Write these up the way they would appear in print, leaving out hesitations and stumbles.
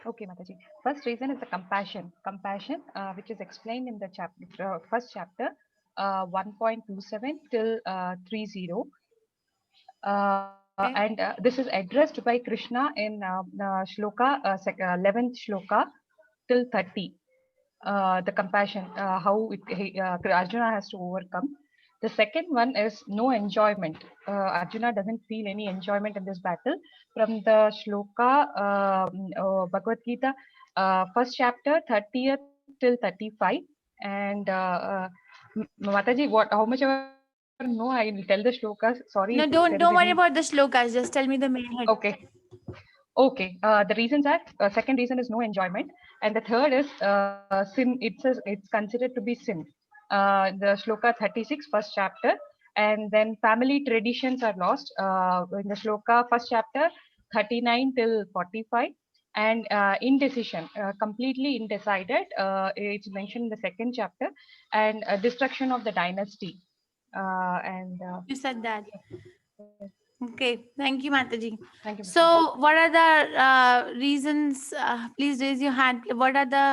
Okay, Mataji. First reason is the compassion. Compassion, which is explained in the chapter, first chapter, 1.27 till 30. And Okay. this is addressed by Krishna in shloka 11th shloka till 30. The compassion, how Arjuna has to overcome. The second one is no enjoyment. Arjuna doesn't feel any enjoyment in this battle. From the shloka Bhagavad Gita, first chapter, 30th till 35. And Mataji, how much ever know, I will tell the shlokas. Sorry if there is No, any. don't worry about the shlokas. Just tell me the main head. Okay. Okay, the reasons are second reason is no enjoyment, and the third is sin. It's considered to be sin. The shloka 36, first chapter, and then family traditions are lost in the shloka first chapter 39 till 45, and indecision, completely undecided. It's mentioned in the second chapter, and destruction of the dynasty, and You said that. yes. Okay. Thank you, Mataji. Thank you, Mataji. So, what are the reasons? Please raise your hand. What are the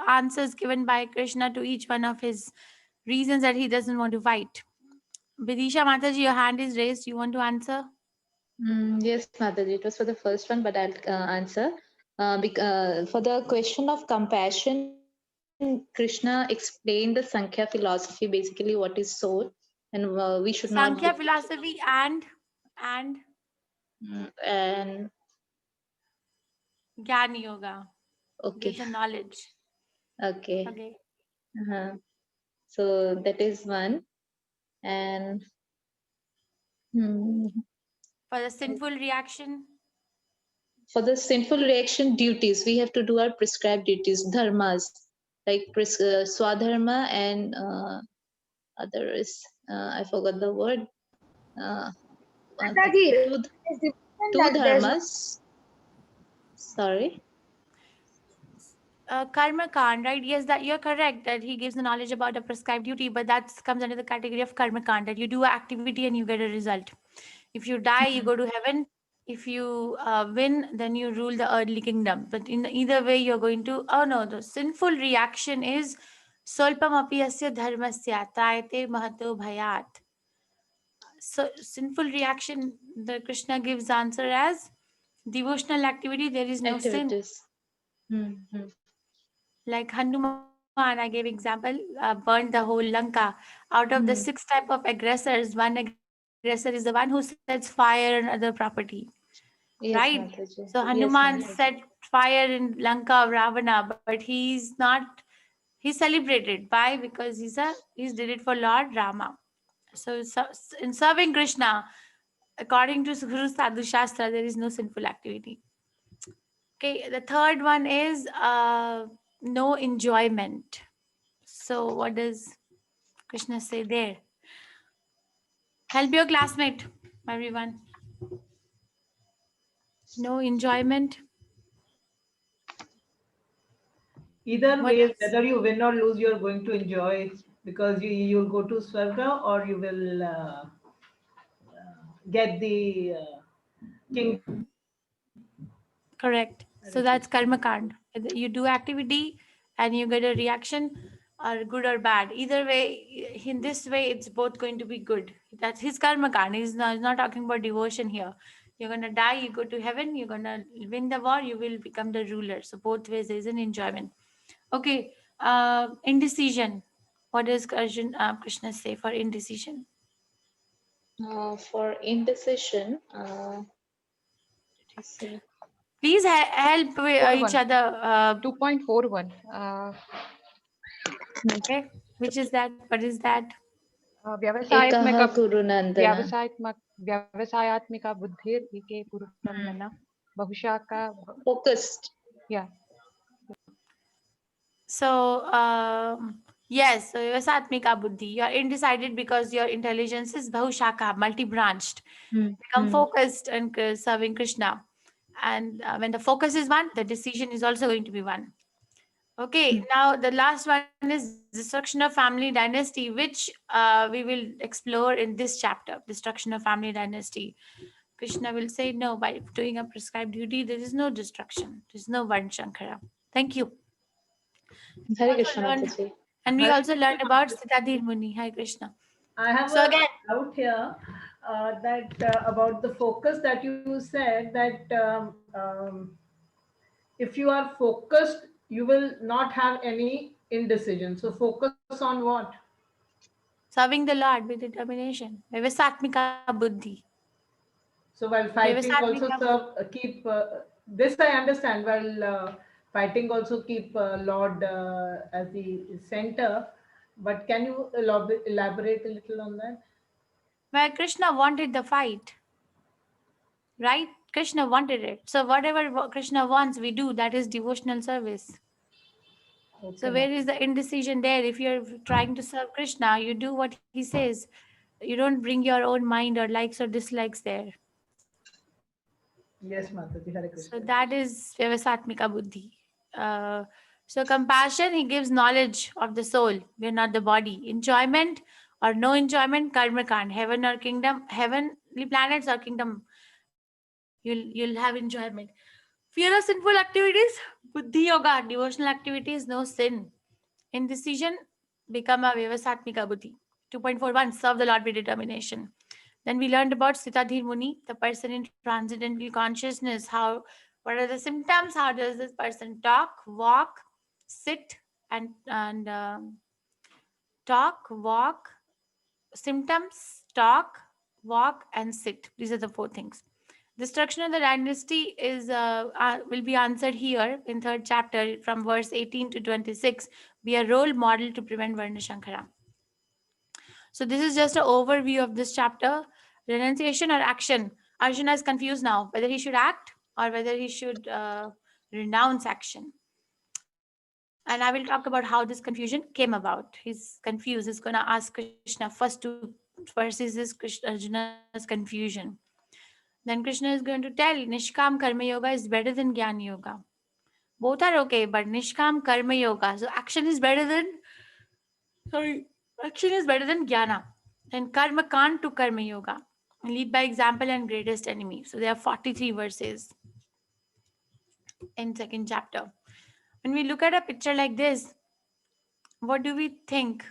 answers given by Krishna to each one of his reasons that he doesn't want to fight? Vidisha Mataji, your hand is raised. You want to answer? Yes, Mataji, it was for the first one, but I'll answer. For the question of compassion, Krishna explained the Sankhya philosophy, basically what is soul, and we should not look. Sankhya philosophy and And Gyan Yoga okay, gives a knowledge. okay. Okay. Uh-huh. So that is one. And hmm, For the sinful reaction, for the sinful reaction duties, we have to do our prescribed duties, dharmas, like swadharma and other is I forgot the word. Uh, Mataji, two it's different two that there's no dharmas. Sorry. karma kand, right? Yes, that you're correct that he gives the knowledge about a prescribed duty, but that comes under the category of karma kand, that you do an activity and you get a result. If you die, you go to heaven. If you win, then you rule the earthly kingdom. But in either way, you're going to. Oh no, the sinful reaction is solpam api asya dharmasya trayate mahato bhayat. So sinful reaction, the Krishna gives answer as devotional activity. There is no sin. Activities. Hmm. Like Hanuman, I gave example, burned the whole Lanka. Out of the 6 Hmm. type of aggressors, one aggressor is the one who sets fire on other property, right? Yes, So Mataji. Hanuman Yes, set Mataji. fire in Lanka of Ravana, but he's celebrated. Why? Because he's did it for Lord Rama. So in serving Krishna, according to Guru Sadhu Shastra, there is no sinful activity. Okay, the third one is no enjoyment. So, what does Krishna say there? Help your classmate, everyone. No enjoyment. Either What way, else? whether you win or lose, you're going to enjoy because you'll go to Swarga or you will get the kingdom. Correct. So that's karma kand. You do activity and you get a reaction, or good or bad. Either way, in this way, it's both going to be good. That's his karma kand. He's not talking about devotion here. You're gonna die, you go to heaven. You're gonna win the war, you will become the ruler. So both ways there is an enjoyment. Okay. Indecision. What does Krishna say for indecision? For indecision, did he say? Please help each 41. other. 2.41. Okay. Which is that? What is that? व्यवसायत्मक Ekaha Kuru Nandana. व्यवसायत्मक बुद्धिर एके पुरुषम Hmm. None बहुशा का Focused. yeah. So, yes, so Vasatmika Buddhi, you're undecided because your intelligence is Bahushaka, multi-branched. Hmm. Become focused and serving Krishna. And when the focus is one, the decision is also going to be one. Okay, now the last one is destruction of family dynasty, which we will explore in this chapter, destruction of family dynasty. Krishna will say, no, by doing a prescribed duty, there is no destruction. There is no Varnshankara. Thank you. Hare Also Krishna, learned- Mataji. And we Hare also learned Krishna. about Sitadhir Muni. Hi, Krishna. I have So a again, doubt here that about the focus that you said that if you are focused, you will not have any indecision. So focus on what? serving the Lord with determination. Vyavasatmika buddhi. So while fighting also Vyavasatmika serve keep this I understand. While fighting also keep Lord as the center. But can you elaborate a little on that? Where Krishna wanted the fight, right? Krishna wanted it. So whatever Krishna wants, we do. That is devotional service. So Okay, where is the indecision there? If you're trying to serve Krishna, you do what he says. You don't bring your own mind or likes or dislikes there. yes, Mataji, Hare So Krishna. that is Vyavasatmika buddhi. So compassion, he gives knowledge of the soul. We're not the body. Enjoyment or no enjoyment, karma kand. Heaven or kingdom, heavenly planets or kingdom, you'll have enjoyment. Fear of sinful activities, buddhi yoga, devotional activities, no sin. Indecision, become a Vyavasatmika buddhi. 2.41, serve the Lord with determination. Then we learned about Sitadhir Muni, the person in transcendental consciousness. What are the symptoms? How does this person talk, walk, sit, and talk, walk, symptoms, talk, walk, and sit. These are the 4 things. Destruction of the dynasty will be answered here in 3rd chapter from verse 18 to 26. Be a role model to prevent Varnashankara. So this is just an overview of this chapter. Renunciation or action. Arjuna is confused now whether he should act or whether he should renounce action. And I will talk about how this confusion came about. He's confused. He's going to ask Krishna first 2 verses is Arjuna's confusion. Then Krishna is going to tell Nishkam Karma Yoga is better than Jnana Yoga. Both are okay, but Nishkam Karma Yoga. So action is better than Jnana. And Karma Kand to Karma Yoga. Lead by example and greatest enemy. So there are 43 verses in 2nd chapter. When we look at a picture like this, what do we think?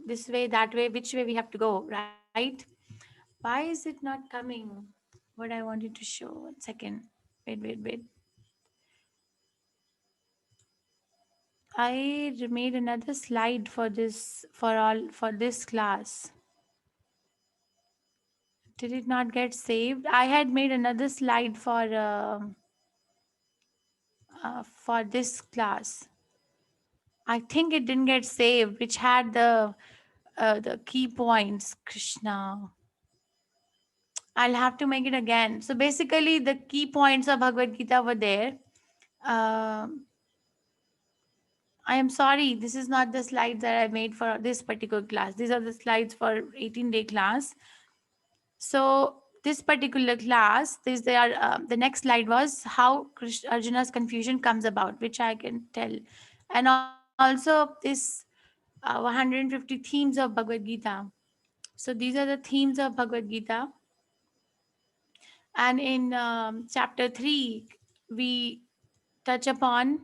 This way, that way, which way we have to go, right? Why is it not coming? What I wanted to show. 1 second. Wait. I made another slide for this for this class. Did it not get saved? I had made another slide for this class. I think it didn't get saved, which had the key points. Krishna. I'll have to make it again. So basically, the key points of Bhagavad Gita were there. I am sorry, this is not the slides that I made for this particular class. These are the slides for 18-day class. So this particular class, the next slide was how Arjuna's confusion comes about, which I can tell. And also this 150 themes of Bhagavad Gita. So these are the themes of Bhagavad Gita. And in chapter 3, we touch upon,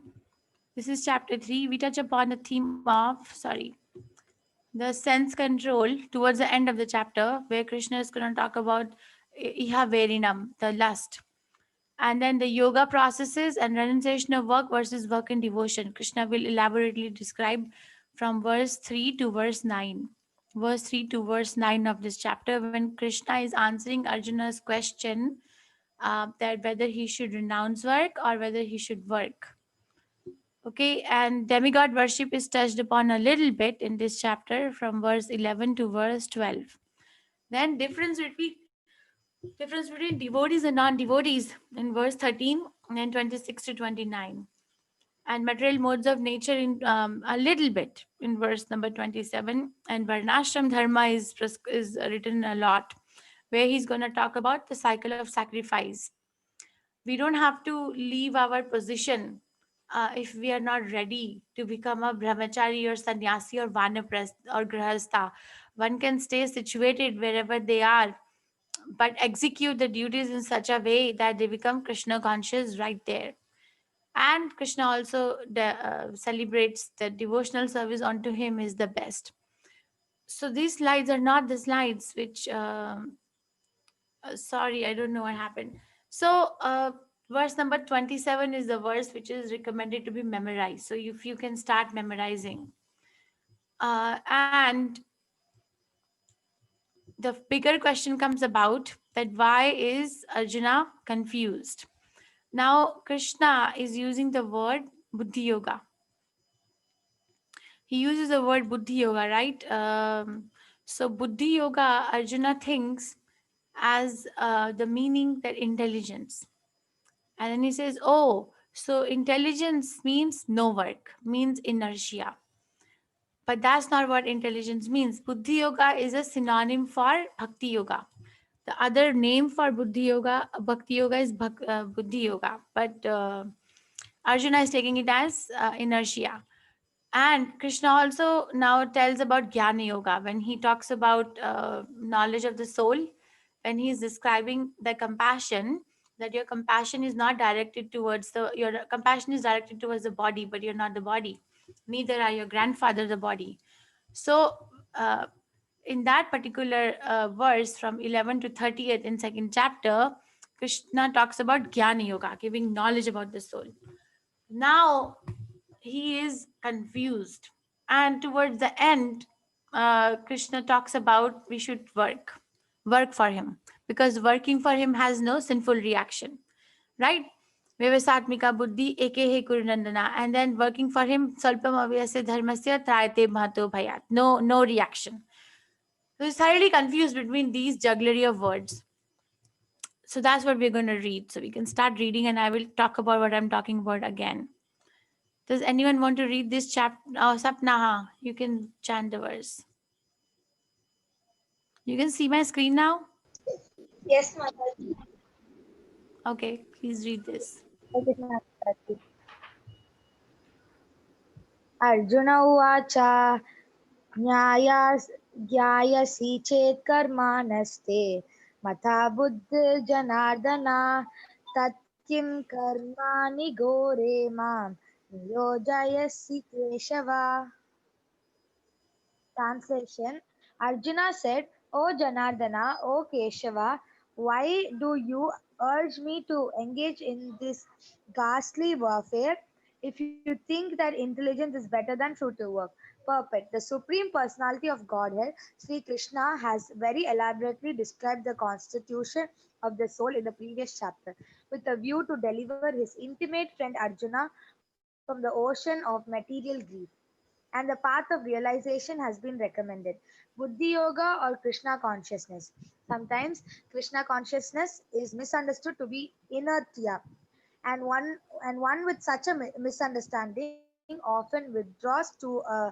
this is chapter 3, we touch upon the theme of, the sense control towards the end of the chapter, where Krishna is going to talk about iha verinam, the lust. And then the yoga processes and renunciation of work versus work and devotion. Krishna will elaborately describe from verse 3 to verse 9. Verse 3 to verse 9 of this chapter, when Krishna is answering Arjuna's question that whether he should renounce work or whether he should work. Okay, and demigod worship is touched upon a little bit in this chapter from verse 11 to verse 12. Then difference between devotees and non-devotees in verse 13 and 26 to 29. And material modes of nature in a little bit in verse number 27. And Varnashram Dharma is written a lot, where he's going to talk about the cycle of sacrifice. We don't have to leave our position if we are not ready to become a brahmachari or sannyasi or vanaprastha or grahastha. One can stay situated wherever they are, but execute the duties in such a way that they become Krishna conscious right there. And Krishna also celebrates that devotional service unto him is the best. So these slides are not the slides which, sorry, I don't know what happened. So verse number 27 is the verse which is recommended to be memorized. So if you can start memorizing. And the bigger question comes about that why is Arjuna confused? Now Krishna is using the word Buddhi Yoga. He uses the word Buddhi Yoga, right? So Buddhi Yoga, Arjuna thinks as the meaning that intelligence. And then he says, oh, so intelligence means no work, means inertia. But that's not what intelligence means. Buddhi Yoga is a synonym for Bhakti Yoga. The other name for Buddhi Yoga, Bhakti Yoga is Buddhi Yoga. But Arjuna is taking it as inertia. And Krishna also now tells about Jnana Yoga when he talks about knowledge of the soul, when he is describing the compassion, that your compassion is not directed towards your compassion is directed towards the body, but you're not the body. Neither are your grandfather the body. So, in that particular verse from 11 to 30th in second chapter, Krishna talks about Jnana Yoga, giving knowledge about the soul. Now, he is confused, and towards the end Krishna talks about we should work for him, because working for him has no sinful reaction, right? Vyavasatmika buddhi eke he kurunandana, and then working for him salpam avyasya dharmasya trayate mahato bhayat, no reaction. So he's thoroughly confused between these jugglery of words. So that's what we're going to read, so we can start reading and I will talk about what I'm talking about again. Does anyone want to read this chapter? Oh, Sapna, you can chant the verse. You can see my screen now? Yes, Mataji. Okay, please read this. Okay, Mataji. Arjun उवाच ज्ञायसि चेत् कर्माणस्ते मथा बुद्धिर्जनार्दन तत्किं कर्माणि घोरे मां नियोजयसि Keshav. Translation. Arjuna said, O Janardana, O Keshava, why do you urge me to engage in this ghastly warfare? If you think that intelligence is better than fruitive work. Perfect. The Supreme Personality of Godhead, Sri Krishna, has very elaborately described the constitution of the soul in the previous chapter, with a view to deliver his intimate friend Arjuna from the ocean of material grief, and the path of realization has been recommended: Buddhi Yoga or Krishna consciousness. Sometimes Krishna consciousness is misunderstood to be inertia, and one with such a misunderstanding often withdraws to a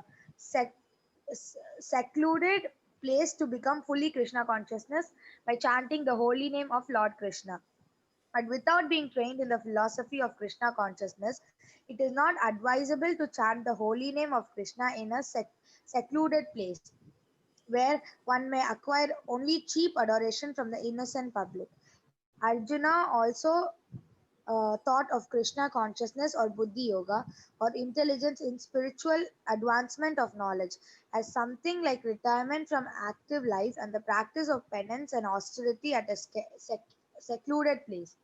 secluded place to become fully Krishna consciousness by chanting the holy name of Lord Krishna. But without being trained in the philosophy of Krishna consciousness, it is not advisable to chant the holy name of Krishna in a secluded place where one may acquire only cheap adoration from the innocent public. Arjuna also thought of Krishna consciousness or Buddhi Yoga or intelligence in spiritual advancement of knowledge as something like retirement from active life and the practice of penance and austerity at a secluded place.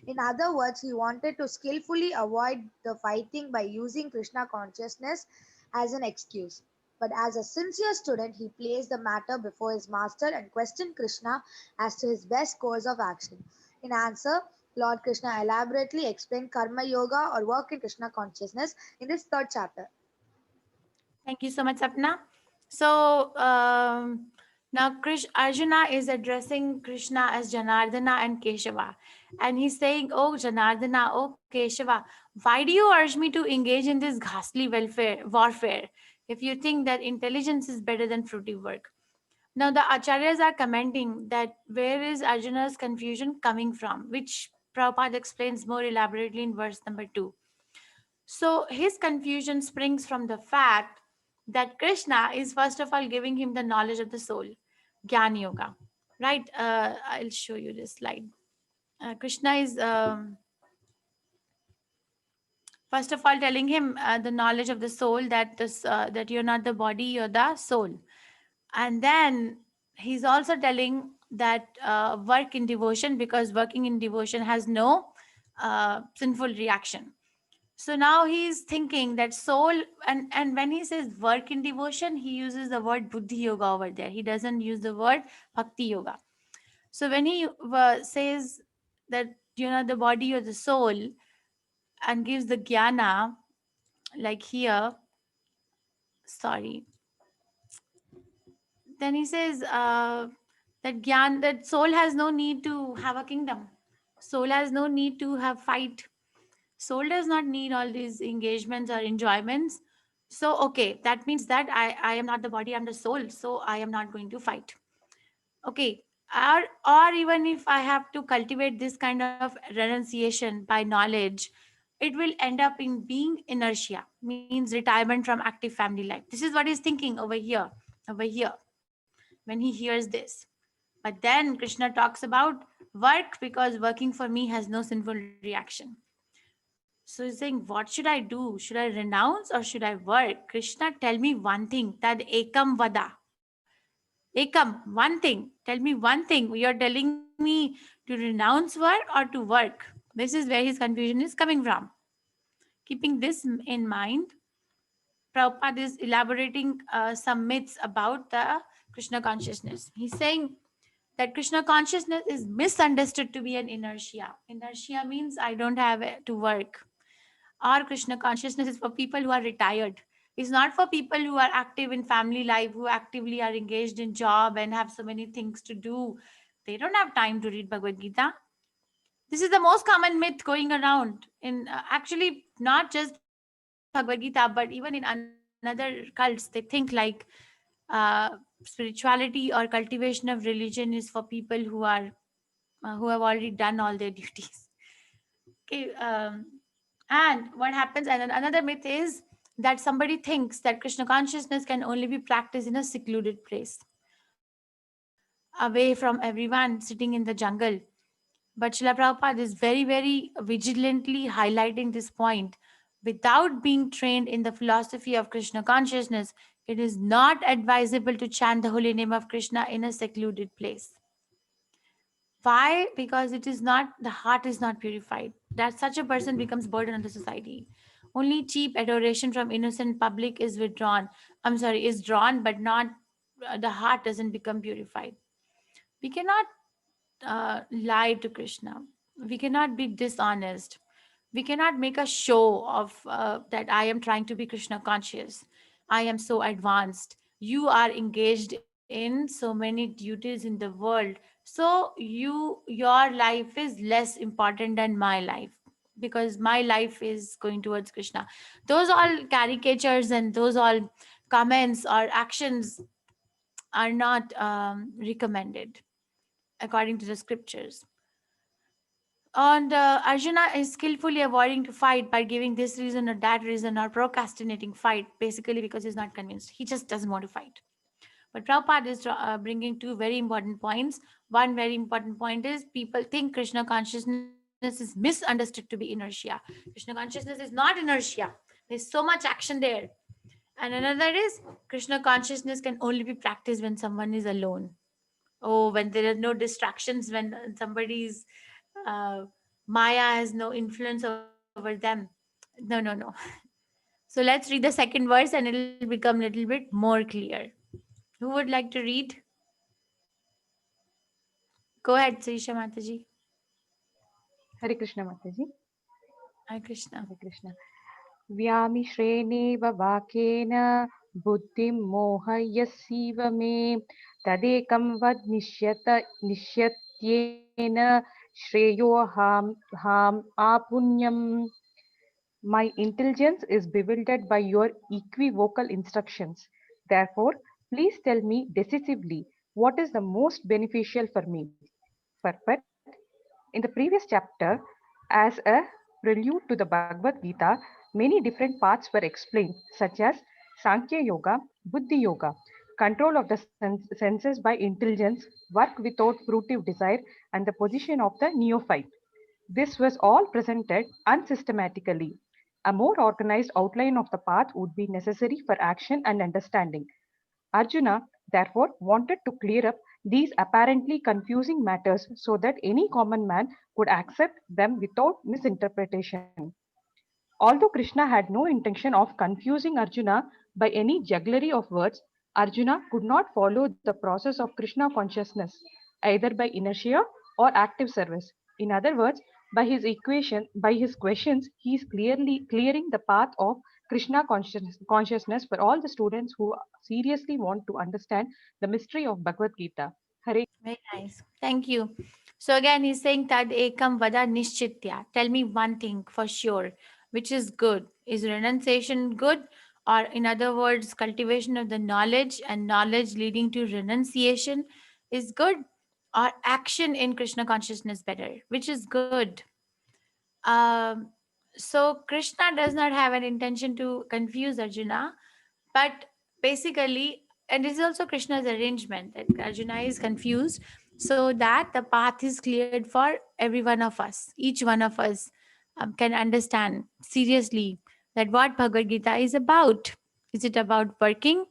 In other words, he wanted to skillfully avoid the fighting by using Krishna consciousness as an excuse. But as a sincere student, he placed the matter before his master and questioned Krishna as to his best course of action. In answer, Lord Krishna elaborately explained Karma Yoga or work in Krishna consciousness in this third chapter. Thank you so much, Sapna. So now Arjuna is addressing Krishna as Janardana and Keshava. And he's saying, oh Janardana, oh Keshava, why do you urge me to engage in this ghastly warfare if you think that intelligence is better than fruitive work? Now the Acharyas are commenting that where is Arjuna's confusion coming from, which Prabhupada explains more elaborately in verse number 2. So his confusion springs from the fact that Krishna is first of all giving him the knowledge of the soul, Jnana Yoga, right? I'll show you this slide. Krishna is first of all telling him the knowledge of the soul, that that you're not the body, you're the soul. And then he's also telling that work in devotion, because working in devotion has no sinful reaction. So now he's thinking that soul, and when he says work in devotion, he uses the word buddhi yoga over there. He doesn't use the word bhakti yoga. So when he says that you're not the body or the soul, and gives the jnana, like here, sorry, then he says that gyan, that soul has no need to have a kingdom. Soul has no need to have fight. Soul does not need all these engagements or enjoyments. So okay, that means that I am not the body, I'm the soul, so I am not going to fight. Okay. Or even if I have to cultivate this kind of renunciation by knowledge, it will end up in being inertia, means retirement from active family life. This is what he's thinking over here, when he hears this. But then Krishna talks about work, because working for me has no sinful reaction. So he's saying, what should I do? Should I renounce or should I work? Krishna, tell me one thing. Tad ekam vada. Ekam, one thing. Tell me one thing. You're telling me to renounce work or to work. This is where his confusion is coming from. Keeping this in mind, Prabhupada is elaborating some myths about the Krishna consciousness. He's saying that Krishna consciousness is misunderstood to be an inertia. Inertia means I don't have to work. Our Krishna consciousness is for people who are retired. It's not for people who are active in family life, who actively are engaged in job and have so many things to do. They don't have time to read Bhagavad Gita. This is the most common myth going around in actually not just Bhagavad Gita, but even in another cults. They think like spirituality or cultivation of religion is for people who have already done all their duties. Okay, and what happens? And then another myth is that somebody thinks that Krishna consciousness can only be practiced in a secluded place, away from everyone, sitting in the jungle. But Srila Prabhupada is very, very vigilantly highlighting this point. Without being trained in the philosophy of Krishna consciousness, it is not advisable to chant the holy name of Krishna in a secluded place. Why? Because it is not, the heart is not purified. That such a person becomes burden on the society. Only cheap adoration from innocent public is withdrawn. Is drawn, but not the heart doesn't become purified. We cannot lie to Krishna. We cannot be dishonest. We cannot make a show of that I am trying to be Krishna conscious. I am so advanced. You are engaged in so many duties in the world. So your life is less important than my life, because my life is going towards Krishna. Those all caricatures and those all comments or actions are not recommended according to the scriptures. And Arjuna is skillfully avoiding to fight by giving this reason or that reason or procrastinating fight, basically because he's not convinced. He just doesn't want to fight. But Prabhupada is bringing two very important points. One very important point is people think Krishna consciousness is misunderstood to be inertia. Krishna consciousness is not inertia. There's so much action there. And another is Krishna consciousness can only be practiced when someone is alone. Oh, when there are no distractions, when somebody's uh, Maya has no influence over them. No. So let's read the second verse and it'll become a little bit more clear. Who would like to read? Go ahead, Srisha Mataji. Hare Krishna Mataji. Hare Krishna. Hare Krishna. व्यामिश्रेणेव वाक्येन बुद्धिं मोहयसीव मे तदेकं वद निश्यत्येन श्रेयो हाम आपुण्यम्. My intelligence is bewildered by your equivocal instructions. Therefore, please tell me decisively what is the most beneficial for me. Purport. In the previous chapter, as a prelude to the Bhagavad Gita, many different paths were explained, such as Sankhya Yoga, Buddhi Yoga, control of the senses by intelligence, work without fruitive desire, and the position of the neophyte. This was all presented unsystematically. A more organized outline of the path would be necessary for action and understanding. Arjuna, therefore, wanted to clear up these apparently confusing matters so that any common man could accept them without misinterpretation. Although Krishna had no intention of confusing Arjuna by any jugglery of words, Arjuna could not follow the process of Krishna consciousness either by inertia or active service. In other words, by his questions, he is clearly clearing the path of Krishna consciousness for all the students who seriously want to understand the mystery of Bhagavad Gita. Hare. Very nice. Thank you. So again, he's saying that ekam vada nishchitya. Tell me one thing for sure, which is good. Is renunciation good? Or in other words, cultivation of the knowledge and knowledge leading to renunciation is good? Or action in Krishna consciousness better? Which is good? Um, so Krishna does not have an intention to confuse Arjuna, but basically, and this is also Krishna's arrangement that Arjuna is confused so that the path is cleared for every one of us. Each one of us can understand seriously that what Bhagavad Gita is about. Is it about working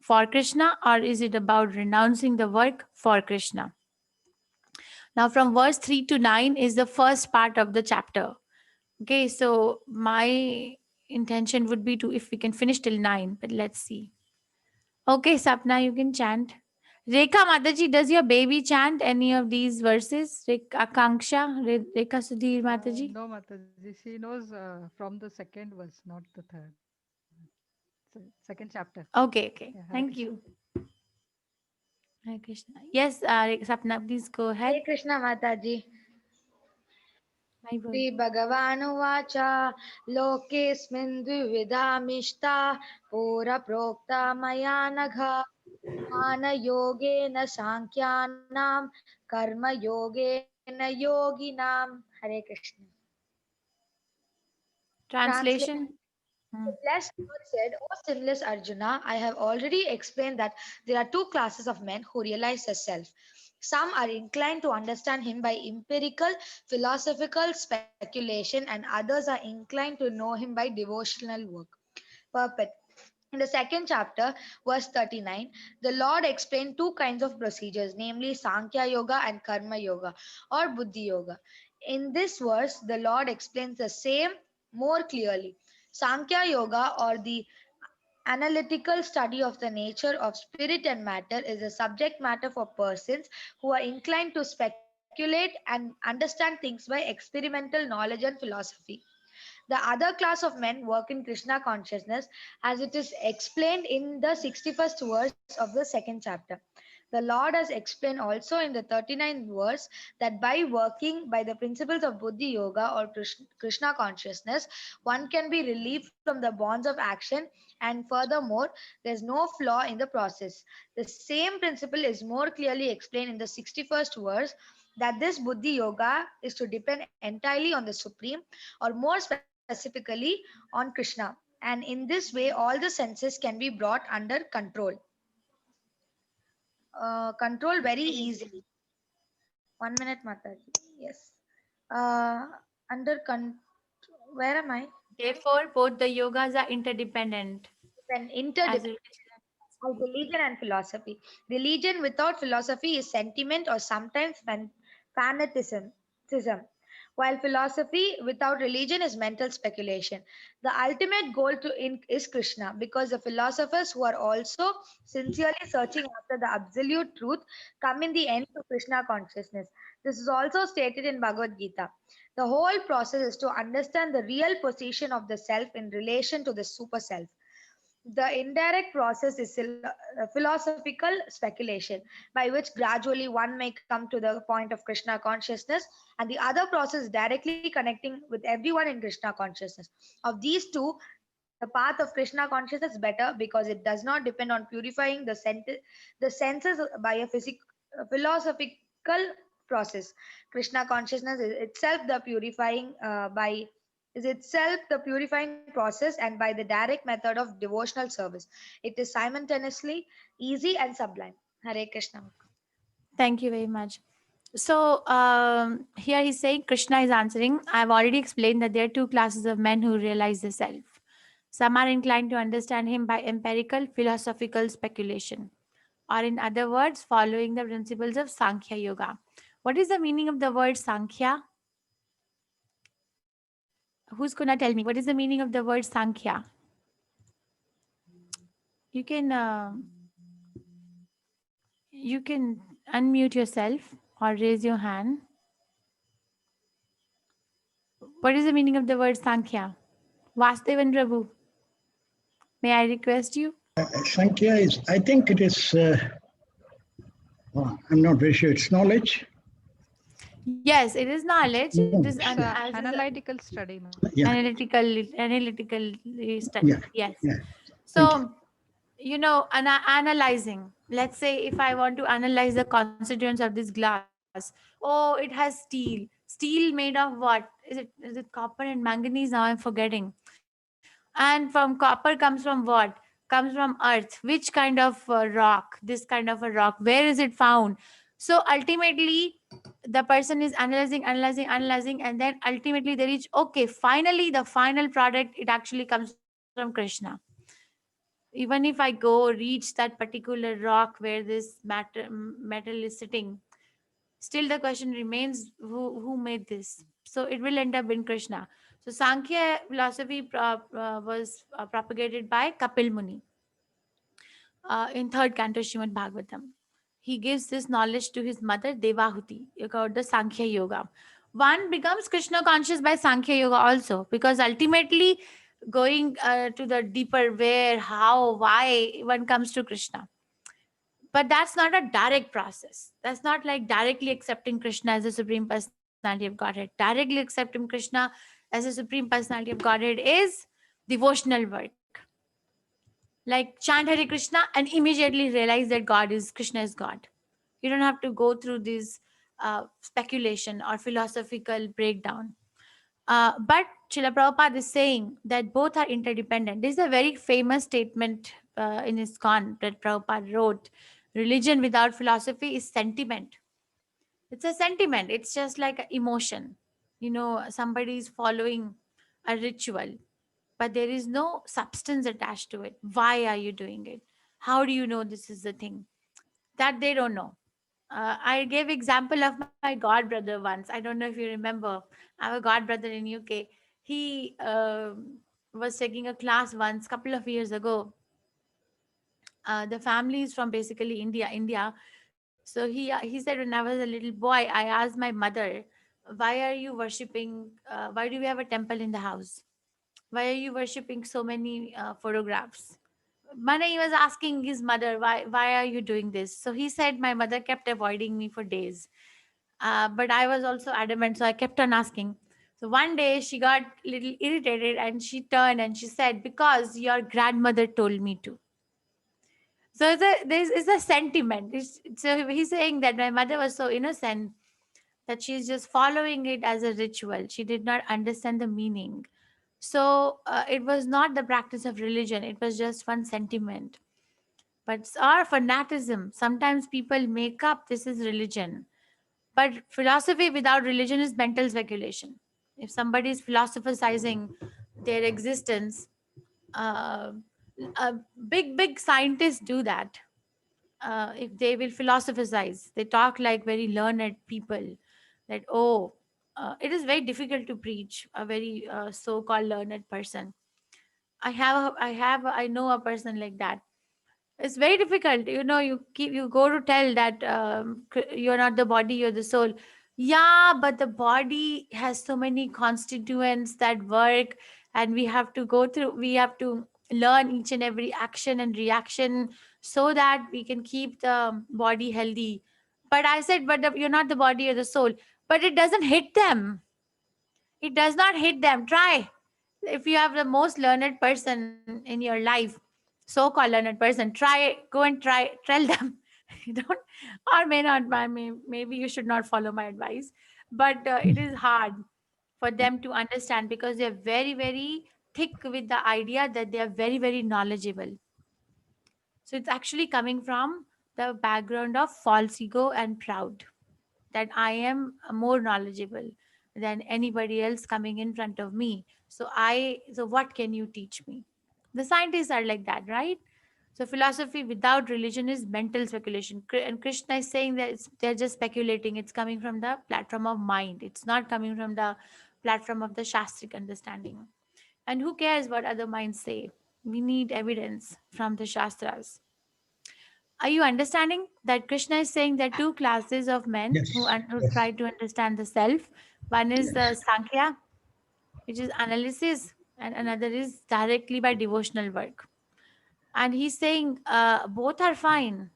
for Krishna or is it about renouncing the work for Krishna? Now, from verse 3 to 9 is the first part of the chapter. Okay, so my intention would be to, if we can finish till 9, but let's see. Okay, Sapna, you can chant. Rekha Mataji, does your baby chant any of these verses? Akanksha, Rekha Sudhir Mataji? No, Mataji. She knows from the second verse, not the third. Second chapter. Okay, okay. Yeah, Hare Thank Krishna. you. Hare Krishna. Yes, Sapna, please go ahead. Hare Krishna Mataji. My word. श्रीभगवानुवाच लोकेऽस्मिन् द्विविधा मिष्टा पुरप्रोक्ता मया नघ ज्ञानयोगेन साङ्ख्यानां कर्मयोगेन योगिनां. Hare Krishna. Translation? Blessed Lord said, O sinless Arjuna, I have already explained that there are two classes of men who realize the self. Some are inclined to understand him by empirical, philosophical speculation, and others are inclined to know him by devotional work. Perfect. In the second chapter, verse 39, the Lord explained two kinds of procedures, namely Sankhya Yoga and Karma Yoga or Buddhi Yoga. In this verse, the Lord explains the same more clearly. Sankhya Yoga, or the analytical study of the nature of spirit and matter, is a subject matter for persons who are inclined to speculate and understand things by experimental knowledge and philosophy. The other class of men work in Krishna consciousness, as it is explained in the 61st verse of the second chapter. The Lord has explained also in the 39th verse that by working by the principles of Buddhi Yoga or Krishna consciousness, one can be relieved from the bonds of action, and furthermore, there is no flaw in the process. The same principle is more clearly explained in the 61st verse, that this Buddhi Yoga is to depend entirely on the Supreme, or more specifically on Krishna. And in this way, all the senses can be brought under control. Control very easily. 1 minute, Mataji. Yes. Under where am I? Therefore, both the yogas are interdependent. Then As interdependent. Of religion and philosophy. Religion without philosophy is sentiment or sometimes fanaticism. While philosophy without religion is mental speculation. The ultimate goal is Krishna, because the philosophers who are also sincerely searching after the absolute truth come in the end to Krishna consciousness. This is also stated in Bhagavad Gita. The whole process is to understand the real position of the self in relation to the super self. The indirect process is philosophical speculation, by which gradually one may come to the point of Krishna consciousness, and the other process directly connecting with everyone in Krishna consciousness. Of these two, the path of Krishna consciousness is better because it does not depend on purifying the senses by a philosophical process. Krishna consciousness is itself the purifying by is itself the purifying process and by the direct method of devotional service. It is simultaneously easy and sublime. Hare Krishna. Thank you very much. So here he's saying, Krishna is answering, I've already explained that there are two classes of men who realize the self. Some are inclined to understand him by empirical philosophical speculation, or in other words, following the principles of Sankhya Yoga. What is the meaning of the word Sankhya? Who's going to tell me what is the meaning of the word Sankhya? You can unmute yourself or raise your hand. What is the meaning of the word Sankhya? Vasudevan Prabhu, may I request you? Sankhya is, I think it is, I'm not very sure, it's knowledge. Yes, it is knowledge. No, It is it's, Analytical study. No? Yeah, analytical study. Yeah, Yes. yeah. So, analyzing. Let's say if I want to analyze the constituents of this glass. Oh, it has steel. Steel made of what? Is it copper and manganese? Now I'm forgetting. And from copper comes from what? Comes from earth. Which kind of rock? This kind of a rock. Where is it found? So ultimately, the person is analyzing, and then ultimately they reach, okay, finally the final product, it actually comes from Krishna. Even if I go reach that particular rock where this metal is sitting, still the question remains, who made this? So it will end up in Krishna. So Sankhya philosophy was propagated by Kapil Muni in third canto Srimad Bhagavatam. He gives this knowledge to his mother Devahuti about the Sankhya Yoga. One becomes Krishna conscious by Sankhya Yoga also, because ultimately going to the deeper where, how, why one comes to Krishna. But that's not a direct process. That's not like directly accepting Krishna as the Supreme Personality of Godhead. Directly accepting Krishna as the Supreme Personality of Godhead is devotional work. Like chant Hare Krishna and immediately realize that Krishna is God. You don't have to go through this speculation or philosophical breakdown. But Srila Prabhupada is saying that both are interdependent. This is a very famous statement in ISKCON that Prabhupada wrote. Religion without philosophy is sentiment. It's a sentiment. It's just like an emotion. Somebody is following a ritual, but there is no substance attached to it. Why are you doing it? How do you know this is the thing? That they don't know. I gave example of my god brother once. I don't know if you remember. I have a god brother in UK. He was taking a class once, couple of years ago. The family is from basically India. So he said, when I was a little boy, I asked my mother, why are you worshipping? Why do we have a temple in the house? Why are you worshipping so many photographs? He was asking his mother, why are you doing this? So he said, my mother kept avoiding me for days. But I was also adamant, so I kept on asking. So one day she got a little irritated and she turned and she said, because your grandmother told me to. So this is a sentiment. So he's saying that my mother was so innocent that she's just following it as a ritual. She did not understand the meaning. So it was not the practice of religion. It was just one sentiment. But it's our fanaticism. Sometimes people make up this is religion. But philosophy without religion is mental speculation. If somebody is philosophizing their existence, uh, big scientists do that. If they will philosophize, they talk like very learned people. That it is very difficult to preach a very so-called learned person. I know a person like that. It's very difficult. You go to tell that you're not the body, you're the soul. Yeah, but the body has so many constituents that work, and we have to learn each and every action and reaction so that we can keep the body healthy. But I said, you're not the body or the soul. But it doesn't hit them. It does not hit them. Try. If you have the most learned person in your life, so-called learned person, go and tell them. You don't, or may not, maybe you should not follow my advice. But it is hard for them to understand, because they're very, very thick with the idea that they are very, very knowledgeable. So it's actually coming from the background of false ego and proud, that I am more knowledgeable than anybody else coming in front of me. So what can you teach me? The scientists are like that, right? So philosophy without religion is mental speculation. And Krishna is saying that they're just speculating. It's coming from the platform of mind. It's not coming from the platform of the Shastric understanding. And who cares what other minds say? We need evidence from the Shastras. Are you understanding that Krishna is saying there are two classes of men Yes. who Yes. try to understand the self? One is the Sankhya, which is analysis, and another is directly by devotional work. And he's saying both are fine.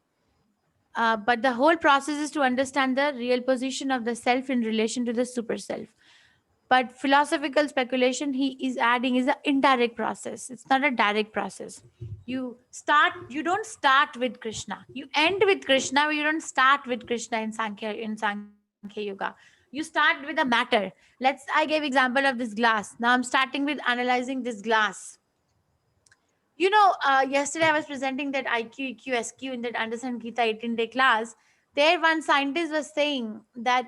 But the whole process is to understand the real position of the self in relation to the super self. But philosophical speculation, he is adding, is an indirect process. It's not a direct process. You don't start with Krishna. You end with Krishna, but you don't start with Krishna in Sankhya Yoga. You start with the matter. I gave example of this glass. Now I'm starting with analyzing this glass. Yesterday I was presenting that IQ, EQ, SQ in that Understand Gita 18-day class. There, one scientist was saying that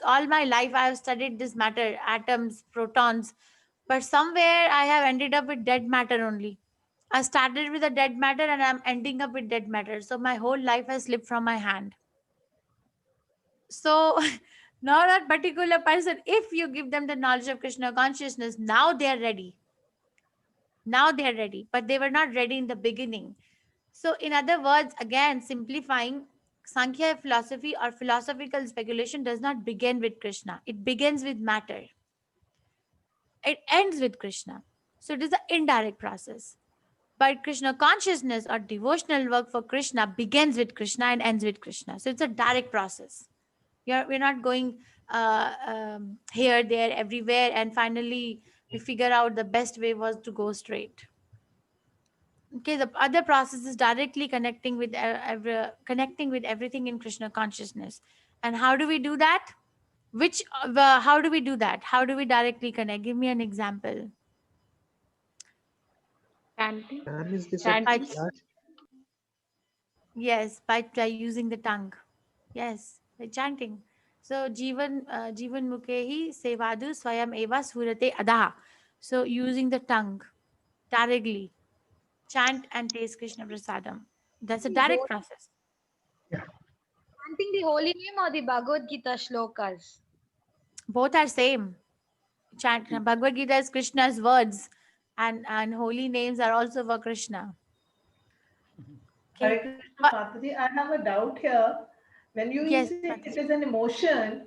all my life I have studied this matter, atoms, protons, but somewhere I have ended up with dead matter only. I started with a dead matter and I'm ending up with dead matter. So my whole life has slipped from my hand. So now that particular person, if you give them the knowledge of Krishna consciousness, now they are ready. Now they are ready, but they were not ready in the beginning. So, in other words, again, simplifying, Sankhya philosophy or philosophical speculation does not begin with Krishna. It begins with matter. It ends with Krishna. So, it is an indirect process. But Krishna consciousness or devotional work for Krishna begins with Krishna and ends with Krishna. So, it's a direct process. We're not going here, there, everywhere, and finally we figure out the best way was to go straight. Okay, the other process is directly connecting with connecting with everything in Krishna consciousness. And how do we do that? How do we do that? How do we directly connect? Give me an example. Chanting. Ma'am, is this a Chanting. class? Yes, by using the tongue. Yes, by chanting. So Jivan Mukhehi Sevadu Swayam Eva Surate Adaha. So using the tongue directly. Chant and taste Krishna Prasadam. That's a direct process. Chanting the holy name or the Bhagavad Gita shlokas? Both are same. Bhagavad Gita is Krishna's words, and holy names are also for Krishna. Hare Okay. Krishna Mataji, I have a doubt here. When you Yes, say it Mataji. is an emotion,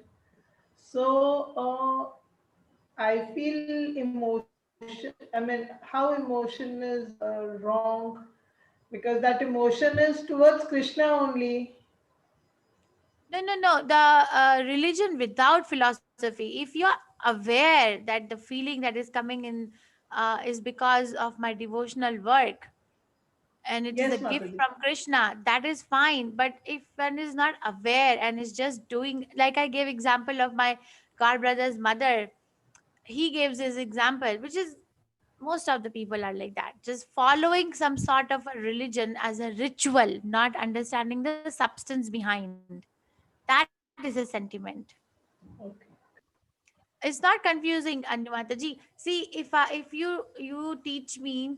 so I feel emotion. I mean, how emotion is wrong, because that emotion is towards Krishna only. No. The religion without philosophy. If you're aware that the feeling that is coming in is because of my devotional work, and it is a Yes, gift Mataji. from Krishna, that is fine. But if one is not aware and is just doing, like I gave example of my god brother's mother, he gives his example, which is most of the people are like that, just following some sort of a religion as a ritual, not understanding the substance behind. That is a sentiment. Okay. It's not confusing, Anumataji. See, if you teach me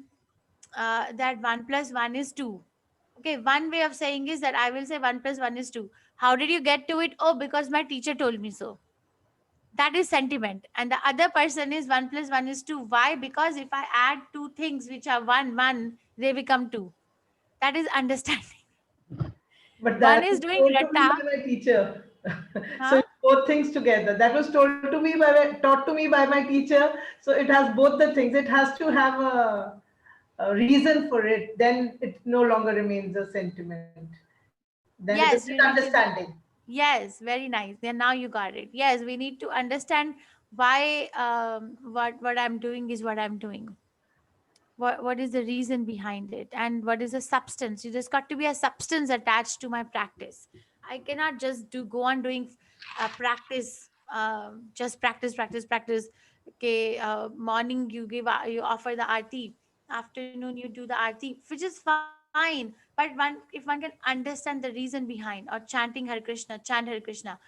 that 1 + 1 is 2. Okay, one way of saying is that I will say 1 + 1 is 2. How did you get to it? Oh, because my teacher told me so. That is sentiment. And the other person is 1 + 1 is 2. Why? Because if I add two things which are one, they become two. That is understanding. But One that is was doing told to me ratta. by my teacher. So Huh? it's both things together. That was taught to me by my teacher. So it has both the things. It has to have a reason for it. Then it no longer remains a sentiment. Then it is Yes, you need to. misunderstanding. Yes, very nice. Then now you got it. Yes, we need to understand why what I'm doing is what I'm doing. What is the reason behind it, and what is the substance? There's got to be a substance attached to my practice. I cannot just go on doing practice just practice, practice, practice. Okay, morning you offer the aarti, afternoon you do the aarti, which is fine. But if one can understand the reason behind, or chanting Hare Krishna, chant Hare Krishna,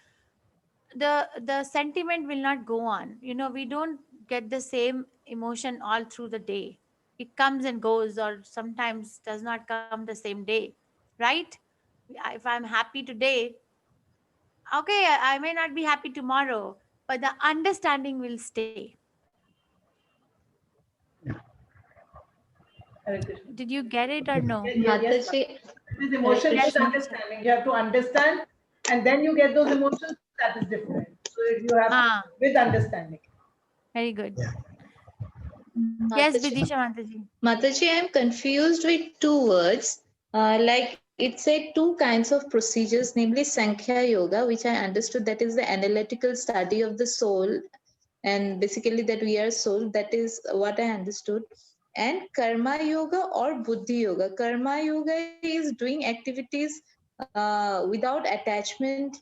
the sentiment will not go on. We don't get the same emotion all through the day. It comes and goes, or sometimes does not come the same day, right? If I'm happy today, okay, I may not be happy tomorrow, but the understanding will stay. Hare Krishna. Did you get it or no? Yes, Mataji, it is emotion Yes, based Mataji. understanding. You have to understand, and then you get those emotions. That is different. So you have to, Ah, with understanding. very good. Yeah. Yes, Mataji, Vidisha Mataji. Mataji, I'm confused with two words. Like it said two kinds of procedures, namely Sankhya Yoga, which I understood that is the analytical study of the soul, and basically that we are soul. That is what I understood. And Karma Yoga or Buddhi Yoga. Karma Yoga is doing activities without attachment,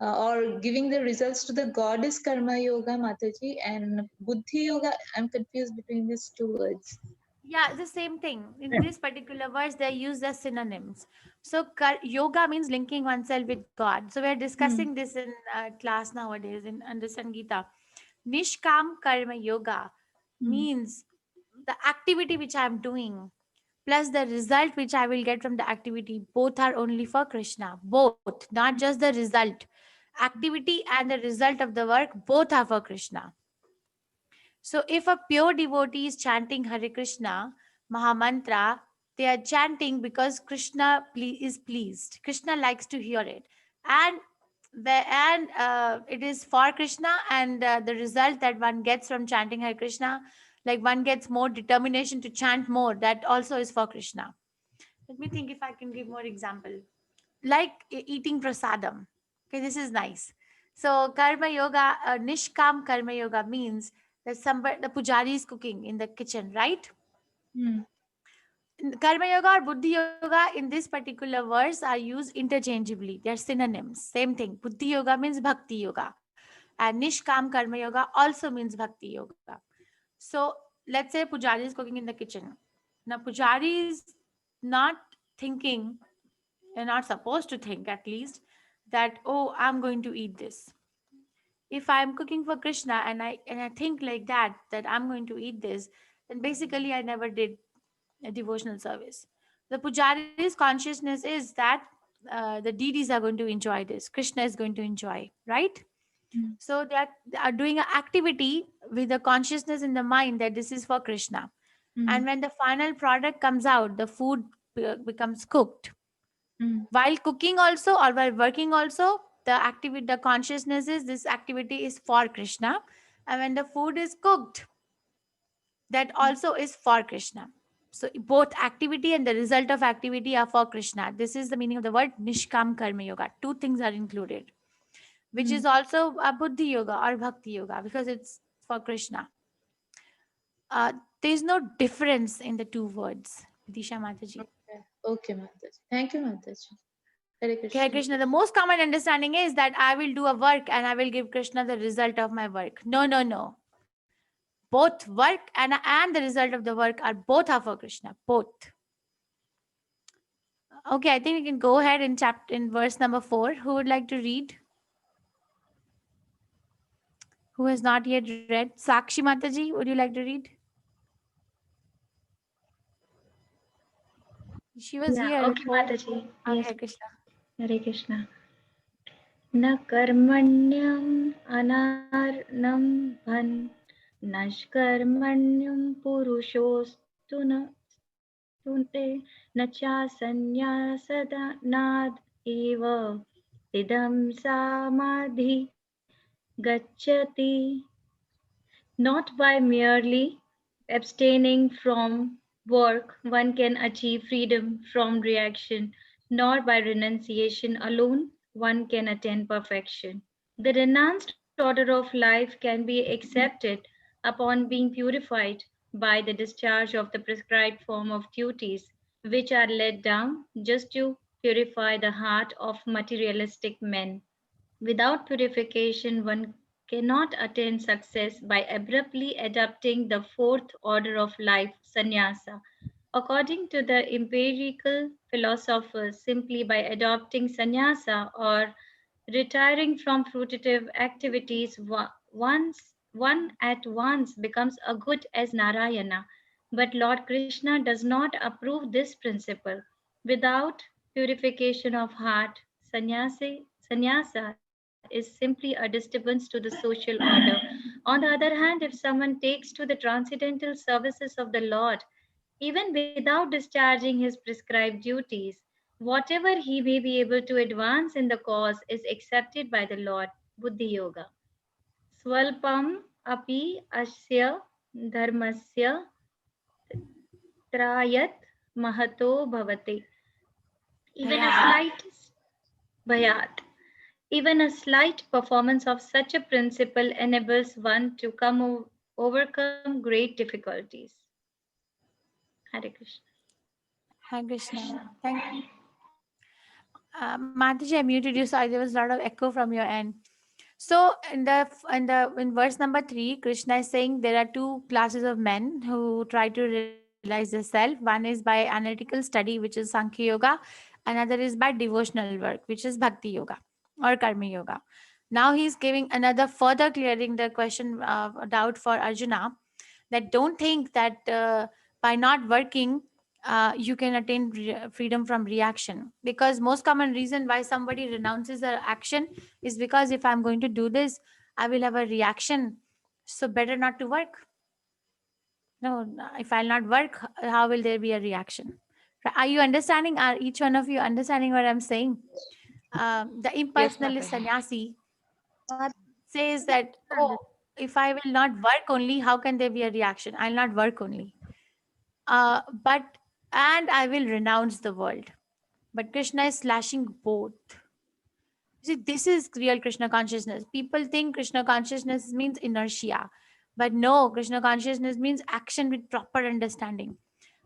or giving the results to the god is Karma Yoga, Mataji. And Buddhi Yoga, I'm confused between these two words. Yeah, the same thing. In Yeah. this particular verse, they use as synonyms. So, yoga means linking oneself with God. So, we're discussing this in class nowadays in under Sangita. Nishkam Karma Yoga means the activity which I'm doing plus the result which I will get from the activity, both are only for Krishna. Both, not just the result. Activity and the result of the work, both are for Krishna. So if a pure devotee is chanting Hare Krishna Mahamantra, they are chanting because Krishna is pleased. Krishna likes to hear it. And it is for Krishna, and the result that one gets from chanting Hare Krishna, like one gets more determination to chant more, that also is for Krishna. Let me think if I can give more example. Like eating prasadam. Okay, this is nice. So karma yoga, nishkam karma yoga means that the pujari is cooking in the kitchen, right? Karma yoga or buddhi yoga in this particular verse are used interchangeably. They are synonyms. Same thing. Buddhi yoga means bhakti yoga, and nishkam karma yoga also means bhakti yoga. So let's say pujari is cooking in the kitchen. Now pujari is not thinking, you're not supposed to think at least, that oh, I'm going to eat this. If I'm cooking for Krishna and I think like that I'm going to eat this, then basically I never did a devotional service. The pujari's consciousness is that the deities are going to enjoy this, Krishna is going to enjoy, right? So they are doing an activity with the consciousness in the mind that this is for Krishna. And when the final product comes out, the food becomes cooked. While cooking also, or while working also, the consciousness is this activity is for Krishna. And when the food is cooked, that also is for Krishna. So both activity and the result of activity are for Krishna. This is the meaning of the word Nishkam Karma Yoga. Two things are included, which is also a Buddhi Yoga or Bhakti Yoga, because it's for Krishna. There is no difference in the two words. Vidisha Mataji. Okay, Mataji. Thank you, Mataji. Hare Hare Krishna. Krishna, the most common understanding is that I will do a work and I will give Krishna the result of my work. No, no, no. Both work and the result of the work are both are for Krishna. Both. Okay, I think we can go ahead in verse number 4. Who would like to read? Who has not yet read? Sakshi Mataji, would you like to read? She was Yeah, here okay, before. Mataji. Okay, Yes, Hare Krishna. Hare Krishna. न कर्मण्यम् अनार्णं भन् नष्कर्मण्यं पुरुषोस्तु न स्तुते न चासन्न्यासदानाद् एव इदं सामाधि गच्छति. Not by merely abstaining from work one can achieve freedom from reaction, nor by renunciation alone one can attain perfection. The renounced order of life can be accepted upon being purified by the discharge of the prescribed form of duties, which are laid down just to purify the heart of materialistic men. Without purification, one cannot attain success by abruptly adopting the fourth order of life, sannyasa. According to the empirical philosophers, simply by adopting sannyasa or retiring from fruitive activities, one at once becomes a good as Narayana. But Lord Krishna does not approve this principle. Without purification of heart, sannyasa is simply a disturbance to the social order. On the other hand, if someone takes to the transcendental services of the Lord, even without discharging his prescribed duties, whatever he may be able to advance in the cause is accepted by the Lord. Buddhi Yoga. Swalpam api asya dharmasya trayat mahato bhavate. Even a Yeah. slight bhayat. Even a slight performance of such a principle enables one to overcome great difficulties. Hare Krishna. Hare Krishna. Thank you. Mataji, I muted you. Sorry, there was a lot of echo from your end. So in verse number 3, Krishna is saying there are two classes of men who try to realize the self. One is by analytical study, which is Sankhya Yoga. Another is by devotional work, which is Bhakti Yoga or Karma Yoga. Now he's giving another further clearing the question doubt for Arjuna, that don't think that by not working you can attain freedom from reaction, because most common reason why somebody renounces their action is because if I'm going to do this, I will have a reaction, so better not to work. No, if I'll not work, how will there be a reaction? Are you understanding? Are each one of you understanding what I'm saying? The impersonalist sannyasi says that, oh, if I will not work only, how can there be a reaction? I'll not work only. And I will renounce the world. But Krishna is slashing both. See, this is real Krishna consciousness. People think Krishna consciousness means inertia, but no, Krishna consciousness means action with proper understanding.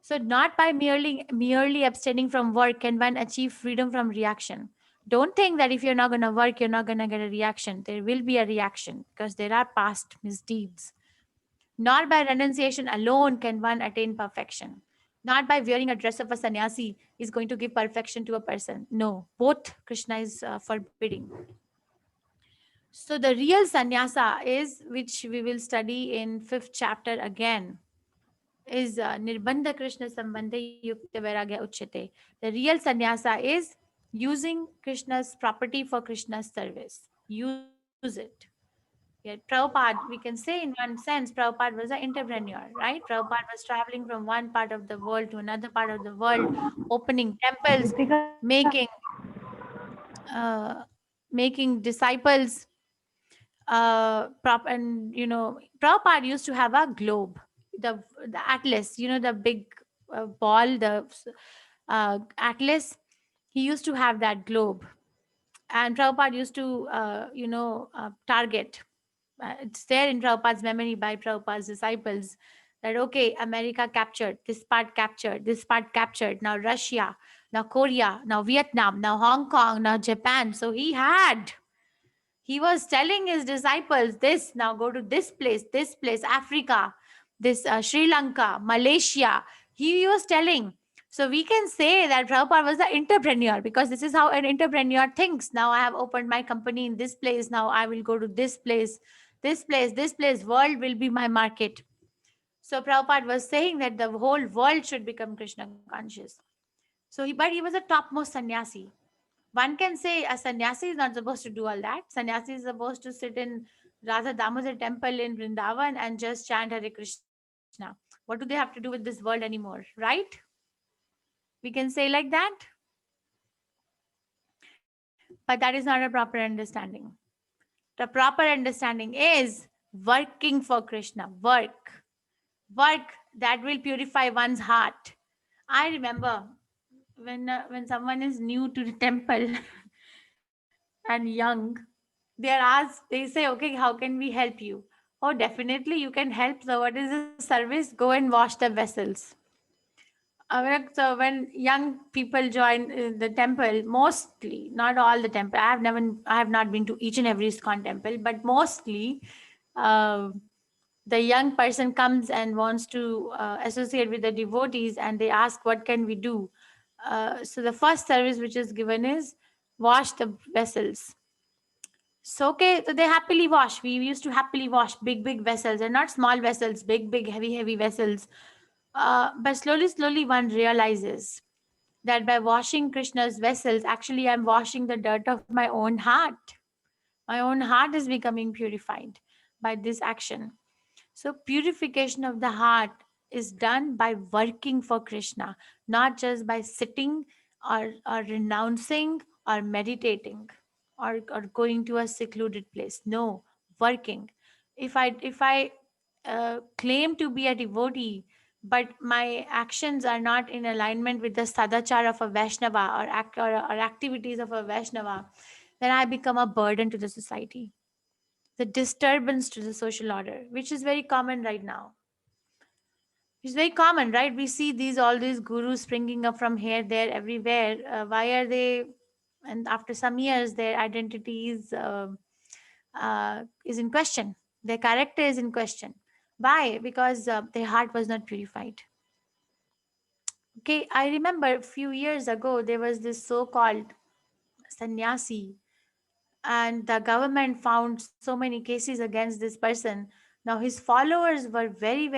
So, not by merely abstaining from work can one achieve freedom from reaction. Don't think that if you're not going to work, you're not going to get a reaction. There will be a reaction because there are past misdeeds. Not by renunciation alone can one attain perfection. Not by wearing a dress of a sannyasi is going to give perfection to a person. No, both Krishna is forbidding. So the real sannyasa is, which we will study in 5th chapter again, is Nirbandha Krishna Sambandha Yukta Vairagya Uchyate. The real sannyasa is using Krishna's property for Krishna's service. Use it. Yeah, Prabhupada, we can say in one sense, Prabhupada was an entrepreneur, right? Prabhupada was traveling from one part of the world to another part of the world, opening temples, making making disciples. And Prabhupada used to have a globe, the atlas, the big ball, the atlas. He used to have that globe, and Prabhupada used to, target. It's there in Prabhupada's memory by Prabhupada's disciples that, okay, America captured, this part captured, this part captured, now Russia, now Korea, now Vietnam, now Hong Kong, now Japan. So he was telling his disciples this, now go to this place, Africa, this Sri Lanka, Malaysia. He was telling. So we can say that Prabhupada was the entrepreneur, because this is how an entrepreneur thinks. Now I have opened my company in this place. Now I will go to this place, this place. World will be my market. So Prabhupada was saying that the whole world should become Krishna conscious. But he was a topmost sannyasi. One can say a sannyasi is not supposed to do all that. Sannyasi is supposed to sit in Radha Damodar temple in Vrindavan and just chant Hare Krishna. What do they have to do with this world anymore, right? We can say like that. But that is not a proper understanding. The proper understanding is working for Krishna. Work that will purify one's heart. I remember when someone is new to the temple and young, they say, okay, how can we help you? Oh, definitely you can help. So what is the service? Go and wash the vessels. So when young people join the temple, mostly, not all the temple, I have not been to each and every ISKCON temple, but mostly the young person comes and wants to associate with the devotees, and they ask, what can we do? So the first service which is given is wash the vessels. So okay, so they happily wash. We used to happily wash big vessels, and not small vessels, big heavy vessels. But slowly one realizes that by washing Krishna's vessels, actually I'm washing the dirt of my own heart. My own heart is becoming purified by this action. So purification of the heart is done by working for Krishna, not just by sitting or renouncing or meditating or going to a secluded place. No, working. If I claim to be a devotee, but my actions are not in alignment with the sadachar of a Vaishnava or activities of a Vaishnava, then I become a burden to the society, the disturbance to the social order, which is very common right now. It's very common, right? We see all these gurus springing up from here, there, everywhere. Why are they? And after some years, their identity is in question. Their character is in question. Why? Because their heart was not purified. Okay, I remember a few years ago there was this so-called sannyasi, and the government found so many cases against this person. Now his followers were very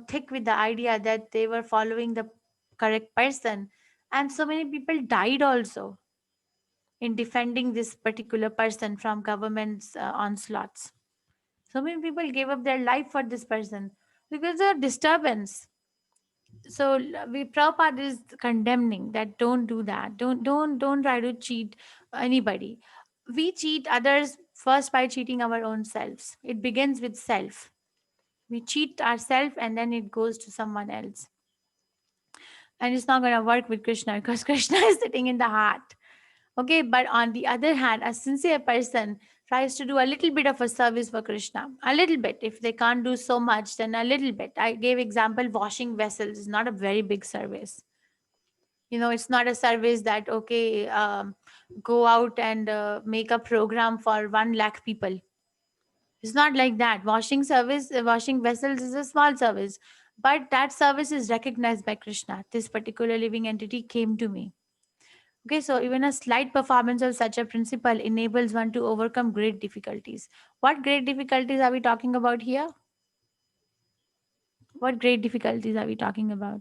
thick with the idea that they were following the correct person, and so many people died also in defending this particular person from government's onslaughts. So many people gave up their life for this person because of disturbance. So Prabhupada is condemning that don't do that. Don't try to cheat anybody. We cheat others first by cheating our own selves. It begins with self. We cheat ourselves and then it goes to someone else. And it's not going to work with Krishna because Krishna is sitting in the heart. Okay, but on the other hand, a sincere person tries to do a little bit of a service for Krishna. A little bit. If they can't do so much, then a little bit. I gave example, washing vessels is not a very big service. It's not a service that, okay, go out and make a program for 1 lakh people. It's not like that. Washing vessels is a small service, but that service is recognized by Krishna. This particular living entity came to me. Okay, so even a slight performance of such a principle enables one to overcome great difficulties. What great difficulties are we talking about here? What great difficulties are we talking about?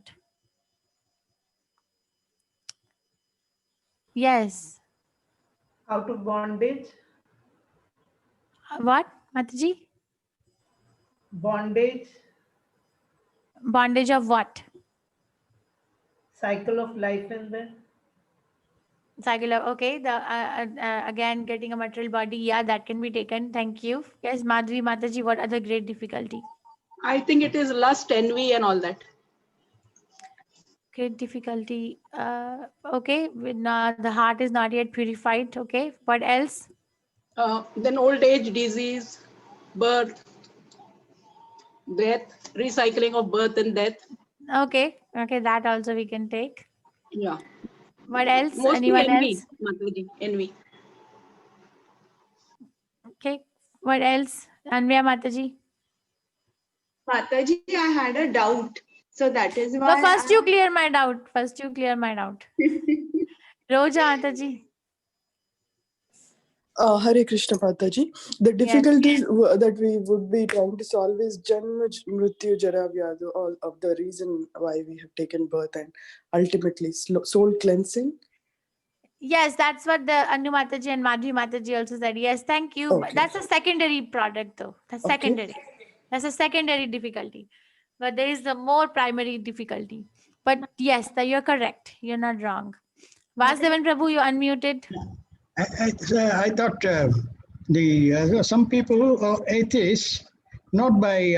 Yes. Out of bondage. What, Mataji? Bondage. Bondage of what? Cycle of life in there. Cycle of, okay, the again getting a material body, yeah, that can be taken. Thank you. Yes, Madhvi, Mataji, what other great difficulty? I think it is lust, envy, and all that. Great difficulty. Okay, the heart is not yet purified. Okay, what else? Then old age, disease, birth, death, recycling of birth and death. Okay, that also we can take. Yeah. What else? Mostly Anyone envy, else? Mataji, envy. Okay, what else? Anvya, Mataji. Mataji, I had a doubt. So that is why. So first you clear my doubt. Roja, Mataji. Hare Krishna Mataji. The difficulties that we would be trying to solve is Janma, Mrityu, Jara, Vyadha, all of the reason why we have taken birth, and ultimately soul cleansing. Yes, that's what the Anu Mataji and Madhvi Mataji also said. Yes, thank you. Okay. That's a secondary product though. That's secondary. That's a secondary difficulty. But there is the more primary difficulty. But yes, you're correct. You're not wrong. Vasudevan Prabhu, you unmuted. I thought some people are atheists, not by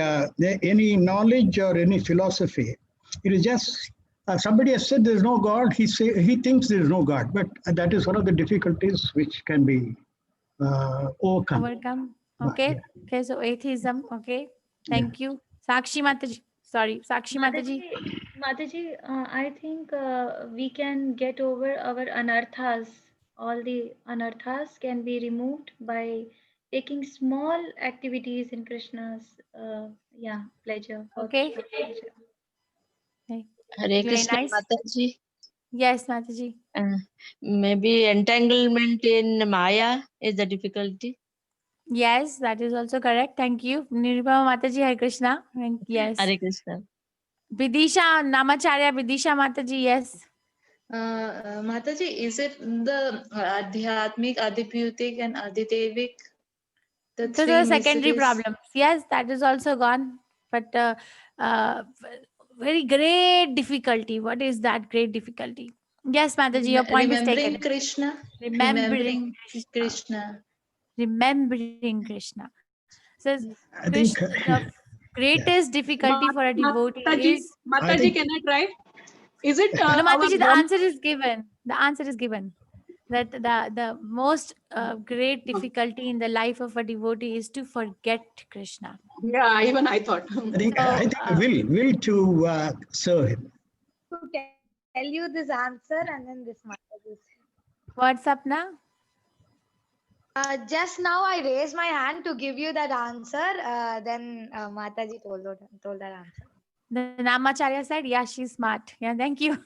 any knowledge or any philosophy. It is just somebody has said there is no God. He thinks there is no God, but that is one of the difficulties which can be overcome. Okay. Okay, so atheism. Okay. Thank you. Sakshi Mataji. Sorry, Sakshi Mataji. Mataji, I think we can get over our anarthas. All the anarthas can be removed by taking small activities in Krishna's pleasure. Okay. Pleasure. Okay. Hare Very Krishna, nice. Mataji. Yes, Mataji. Maybe entanglement in Maya is the difficulty. Yes, that is also correct. Thank you. Nirupama Mataji, Hare Krishna. Yes. Hare Krishna. Vidisha Namacharya, Vidisha Mataji, yes. Mataji, is it the Adhyatmic, Adipyutic, and Aditevik? The Those three are secondary miseries? problems. Yes, that is also gone. But very great difficulty. What is that great difficulty? Yes, Mataji, your point is Remembering taken. Krishna. Remembering Krishna. Remembering Krishna. So I think the greatest difficulty for a devotee is. Mataji, can I try? Is it No, our Mataji, the Brahm- answer is given. The answer is given. That the most great difficulty in the life of a devotee is to forget Krishna. Yeah, even I thought. I think will to serve him. To tell you this answer and then this Mataji. What's up now? Just now I raised my hand to give you that answer. Then Mataji told that answer. The Namacharya said, yeah, she's smart. Yeah, thank you.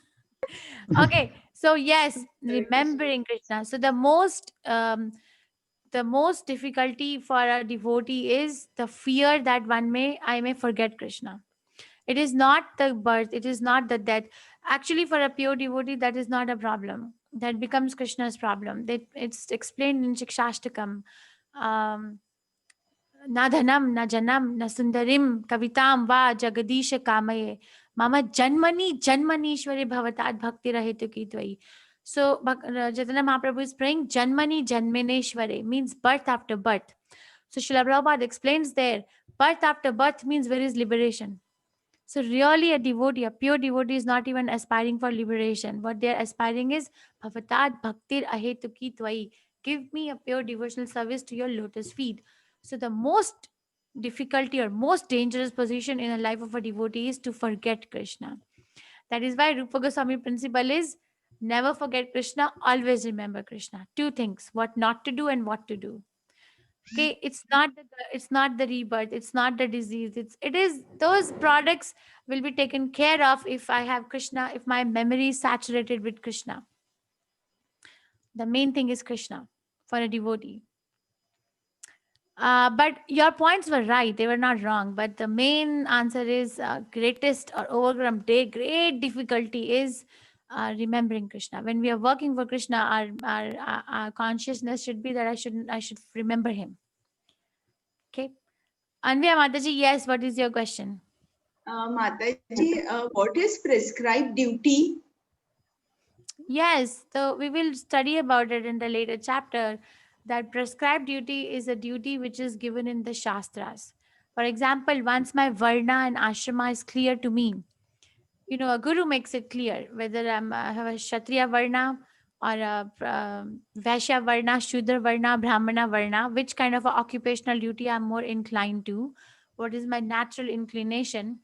Okay, so yes, remembering Krishna. So the most difficulty for a devotee is the fear that I may forget Krishna. It is not the birth, it is not the death. Actually, for a pure devotee, that is not a problem. That becomes Krishna's problem. It's explained in Shikshashtakam. Na dhanam, na janam, na sundarim, kavitam va jagadish kamaye. Mama janmani janmanishwari bhavatad bhakti rahetu ki tvai. So Chaitanya Mahaprabhu is praying Janmani Janmeneshware means birth after birth. So Srila Prabhupada explains there, birth after birth means where is liberation. So really a devotee, a pure devotee is not even aspiring for liberation. What they are aspiring is Bhavatad Bhaktir Ahetuki Tvai. Give me a pure devotional service to your lotus feet. So the most difficulty or most dangerous position in the life of a devotee is to forget Krishna. That is why Rupa Goswami principle is never forget Krishna, always remember Krishna. Two things, what not to do and what to do. Okay, it's not the rebirth, it's not the disease, it is those products will be taken care of if I have Krishna, if my memory is saturated with Krishna. The main thing is Krishna for a devotee. But your points were right, they were not wrong, but the main answer is greatest or overcome great difficulty is remembering Krishna. When we are working for Krishna, our consciousness should be that I should remember him. Okay. Anvya Mataji, yes, what is your question? Mataji, what is prescribed duty? Yes, so we will study about it in the later chapter, that prescribed duty is a duty which is given in the Shastras. For example, once my Varna and Ashrama is clear to me, a guru makes it clear whether I have a Kshatriya Varna or a Vaishya Varna, Shudra Varna, Brahmana Varna, which kind of a occupational duty I'm more inclined to, what is my natural inclination.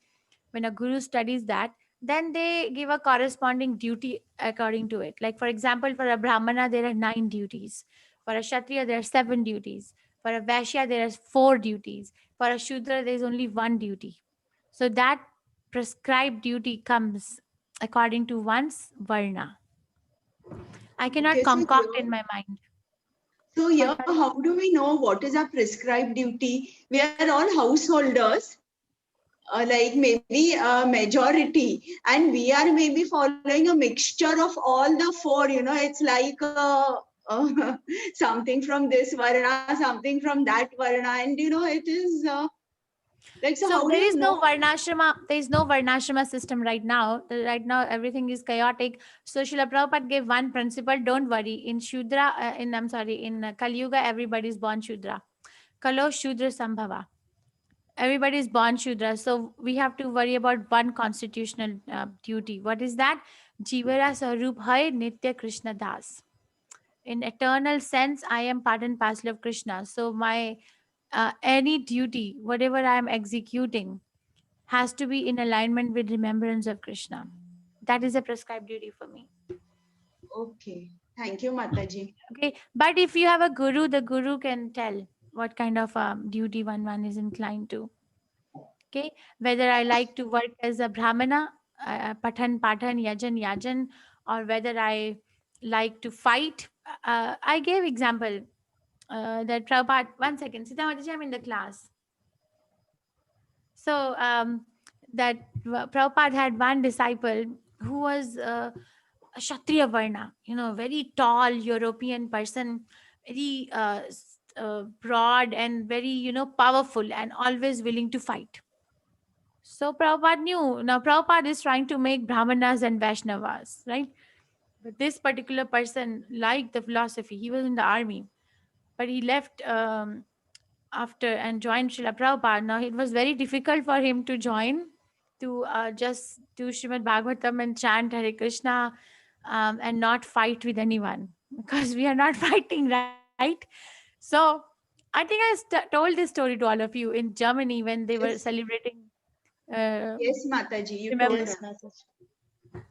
When a guru studies that, then they give a corresponding duty according to it. Like, for example, for a Brahmana, there are 9 duties. For a Kshatriya, there are 7 duties. For a Vaishya, there are 4 duties. For a Shudra, there is only 1 duty. So that prescribed duty comes according to one's Varna. I cannot Okay, so concoct here- in my mind. So here, how do we know what is our prescribed duty? We are all householders, like maybe a majority, and we are maybe following a mixture of all the 4. It's like something from this varna, something from that varna, and it is like so. How do there you is know? no varnashrama. There is no varnashrama system right now. Right now, everything is chaotic. So Srila Prabhupada gave one principle. Don't worry. In Shudra, in Kali Yuga, everybody is born Shudra. Kalo Shudra Sambhava. Everybody is born Shudra. So we have to worry about one constitutional duty. What is that? Jivara Sarup Hai Nitya Krishna Das. In eternal sense, I am part and parcel of Krishna. So my any duty, whatever I am executing, has to be in alignment with remembrance of Krishna. That is a prescribed duty for me. Okay. Thank you, Mataji. Okay, but if you have a guru, the guru can tell what kind of duty one is inclined to. Okay, whether I like to work as a brahmana, pathan, yajan, or whether I like to fight. I gave example that Prabhupada, 1 second, Sita Mataji, I'm in the class. So that Prabhupada had one disciple who was a Kshatriya Varna, very tall European person, very broad and very, powerful and always willing to fight. So Prabhupada knew. Now Prabhupada is trying to make Brahmanas and Vaishnavas, right? But this particular person liked the philosophy. He was in the army, but he left after and joined Srila Prabhupada. Now it was very difficult for him to join, to just do Srimad Bhagavatam and chant Hare Krishna and not fight with anyone, because we are not fighting, right? So I think I told this story to all of you in Germany when they were celebrating. Yes, Mataji, you remember. told Yes, us. Mataji.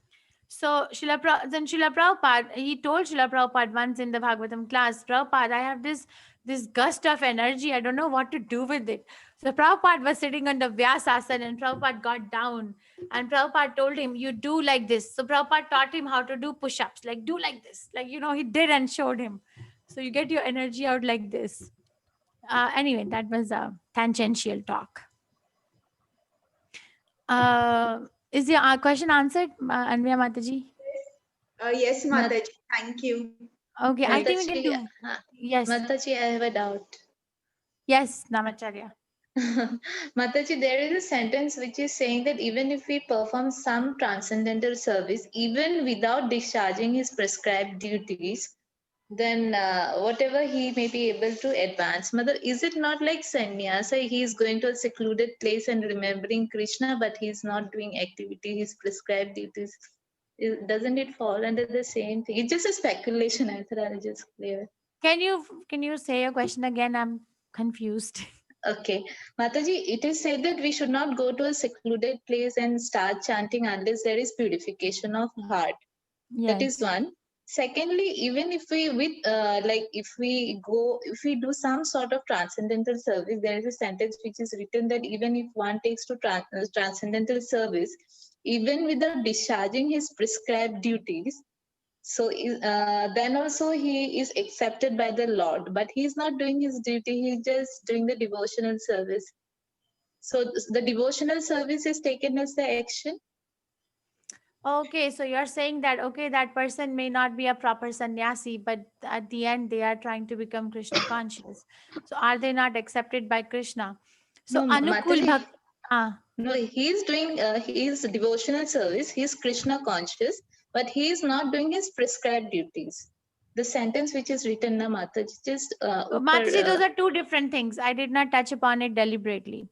So then Srila Prabhupada, he told Srila Prabhupada once in the Bhagavatam class, Prabhupada, I have this gust of energy. I don't know what to do with it. So Prabhupada was sitting on the Vyasasana and Prabhupada got down and Prabhupada told him, you do like this. So Prabhupada taught him how to do push-ups, like do like this. Like, he did and showed him. So you get your energy out like this. Anyway, that was a tangential talk. Is your question answered, Anvya Mataji? Yes, Mataji. Thank you. Okay, I think we can Mataji, do. Yes. Mataji, I have a doubt. Yes, Namacharya. Mataji, there is a sentence which is saying that even if we perform some transcendental service, even without discharging his prescribed duties, then whatever he may be able to advance. Mother, is it not like sannyasa? He is going to a secluded place and remembering Krishna, but he is not doing activity, his prescribed duties. Doesn't it fall under the same thing? It's just a speculation. I thought I'll just clear. Can you say your question again? I'm confused. Okay, Mataji, it is said that we should not go to a secluded place and start chanting unless there is purification of heart. Yes. That is one. Secondly, even if we if we do some sort of transcendental service, there is a sentence which is written that even if one takes to transcendental service, even without discharging his prescribed duties, so then also he is accepted by the Lord, but he is not doing his duty, he is just doing the devotional service. So the devotional service is taken as the action. Okay, so you're saying that, okay, that person may not be a proper sannyasi, but at the end they are trying to become Krishna conscious. So are they not accepted by Krishna? So No, Anukul Mataji, Bhakti. No, he is doing his devotional service. He is Krishna conscious, but he is not doing his prescribed duties. The sentence which is written, na Mataji, just Mataji, those are two different things. I did not touch upon it deliberately.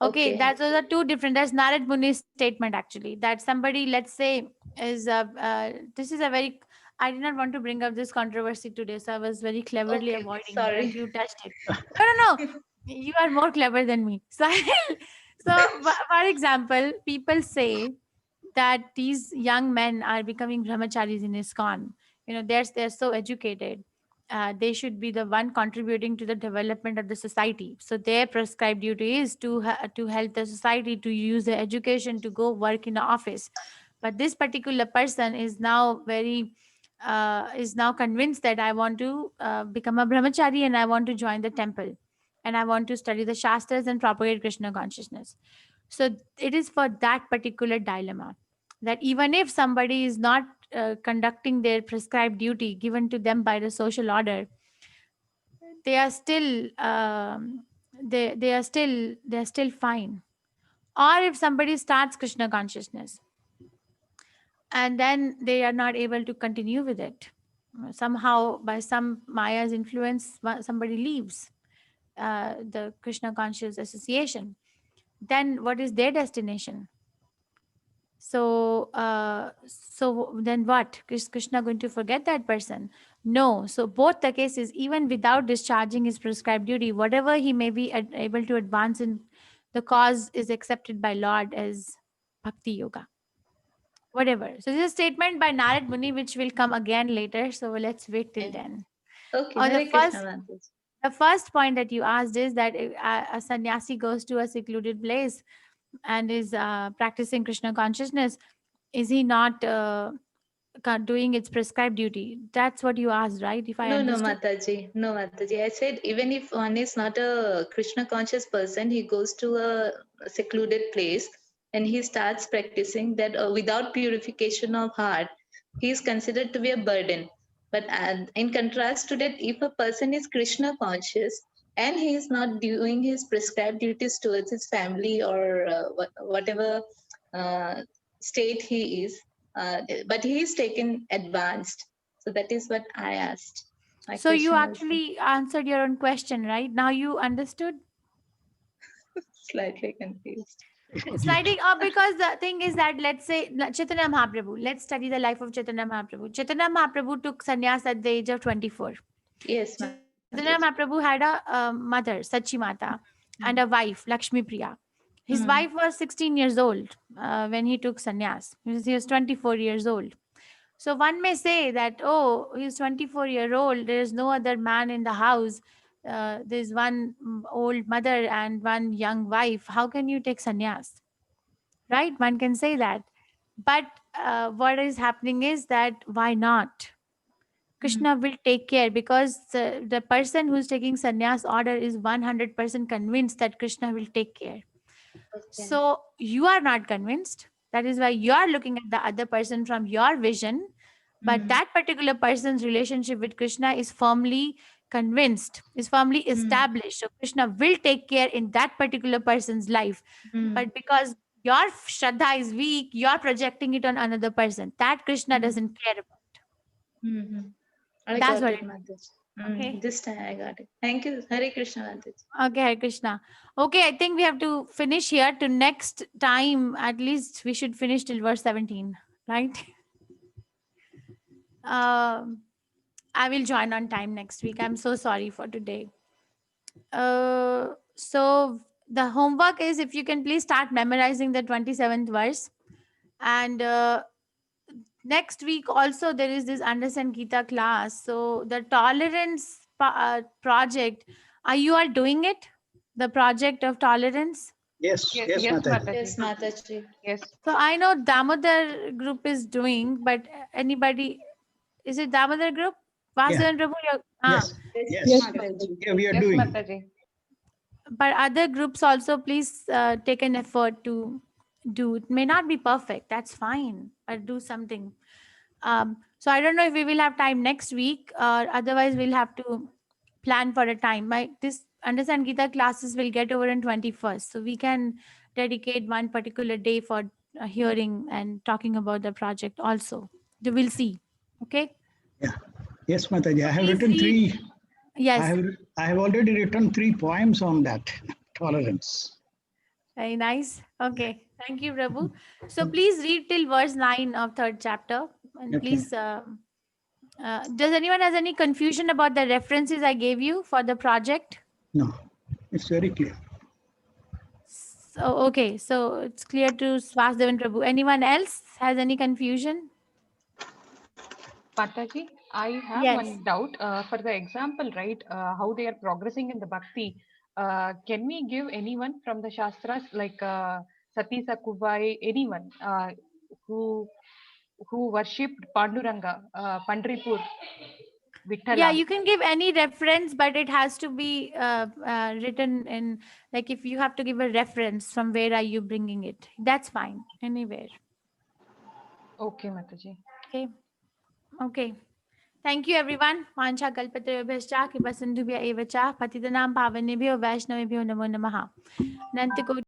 Okay, those are two different. That's Narad Muni's statement actually. That somebody, let's say, is this is a very. I did not want to bring up this controversy today, so I was very cleverly avoiding it. sorry. But you touched it. No. You are more clever than me. So, for example, people say that these young men are becoming brahmacharis in ISKCON. They're so educated. They should be the one contributing to the development of the society. So their prescribed duty is to help the society to use their education to go work in the office. But this particular person is now convinced that I want to become a brahmachari and I want to join the temple and I want to study the shastras and propagate Krishna consciousness. So it is for that particular dilemma that even if somebody is not conducting their prescribed duty given to them by the social order, they are still they're still fine. Or if somebody starts Krishna consciousness and then they are not able to continue with it, somehow by some Maya's influence somebody leaves the Krishna conscious association, then what is their destination? So then what? Is Krishna going to forget that person? No. So both the cases, even without discharging his prescribed duty, whatever he may be able to advance in the cause is accepted by Lord as Bhakti Yoga. Whatever. So this is a statement by Narad Muni, which will come again later. So let's wait till then. Okay, Or Hare the Krishna, first, Mataji. the first point that you asked is that a sannyasi goes to a secluded place and is practicing Krishna consciousness. Is he not doing its prescribed duty? That's what you asked, right? If I No, understood. Mataji. No, Mataji. I said even if one is not a Krishna conscious person, he goes to a secluded place and he starts practicing that without purification of heart, he is considered to be a burden. But in contrast to that, if a person is Krishna conscious and he is not doing his prescribed duties towards his family or whatever state he is, but he is taken advanced. So that is what I asked. My So you question was actually answered your own question, right? Now you understood? slightly confused. Sliding up, because the thing is that, let's say Chaitanya Mahaprabhu, let's study the life of Chaitanya Mahaprabhu. Chaitanya Mahaprabhu took sannyas at the age of 24. Yes, Chaitanya Mahaprabhu had a mother, Sachi Mata, and a wife, Lakshmi Priya. His wife was 16 years old when he took sannyas. He was 24 years old. So one may say that, oh, he's 24-year-old. There is no other man in the house. There's one old mother and one young wife. How can you take sannyas? Right? One can say that. But what is happening is that why not? Krishna will take care, because the person who's taking sannyas order is 100% convinced that Krishna will take care. So you are not convinced. That is why you are looking at the other person from your vision. But that particular person's relationship with Krishna is firmly convinced, is firmly established. So Krishna will take care in that particular person's life. But because your Shraddha is weak, you're projecting it on another person. That Krishna doesn't care about. I That's got what it, it is. Mataji. Okay. This time I got it. Thank you. Hare Krishna, Mataji. Okay, Hare Krishna. Okay, I think we have to finish here. To next time, at least we should finish till verse 17, right? I will join on time next week. I'm so sorry for today. So the homework is, if you can please start memorizing the 27th verse. And next week also there is this Understand Gita class. So the tolerance project, are you all doing it? The project of tolerance? Yes, Yes, yes, yes, Mataji. Mataji. Yes, Mataji. Yes. So I know Damodar group is doing, but anybody, is it Damodar group? Vasudevan Prabhu, Yes, Yes, yes. Mataji. Yeah, we are Yes, doing. Mataji. But other groups also, please take an effort to do. It may not be perfect, that's fine, but do something. So I don't know if we will have time next week, or otherwise we'll have to plan for a time. This Understand Gita classes will get over on 21st, so we can dedicate one particular day for hearing and talking about the project also. We'll see. Okay. Yeah. Yes, Mataji. I have Please written read. three. Yes. I have already written 3 poems on that tolerance. Very nice. Okay. Thank you, Prabhu. So please read till verse 9 of 3rd chapter. And Okay. please, does anyone has any confusion about the references I gave you for the project? No, it's very clear. So, okay. So it's clear to Swasdevan Prabhu. Anyone else has any confusion? Mataji, I have Yes. one doubt. For the example, right, how they are progressing in the bhakti, can we give anyone from the Shastras, like Sati Sakubai, anyone who worshipped Panduranga, Pandripur, Vithala? Yeah, you can give any reference, but it has to be written in, like, if you have to give a reference, from where are you bringing it? That's fine. Anywhere. Okay, Mataji. Okay. Okay. Thank you, everyone. Mancha kalpatarubhyascha, kripa sindhubhya eva cha, patitanam pavanebhyo vaishnavebhyo namo namaha. Nantiko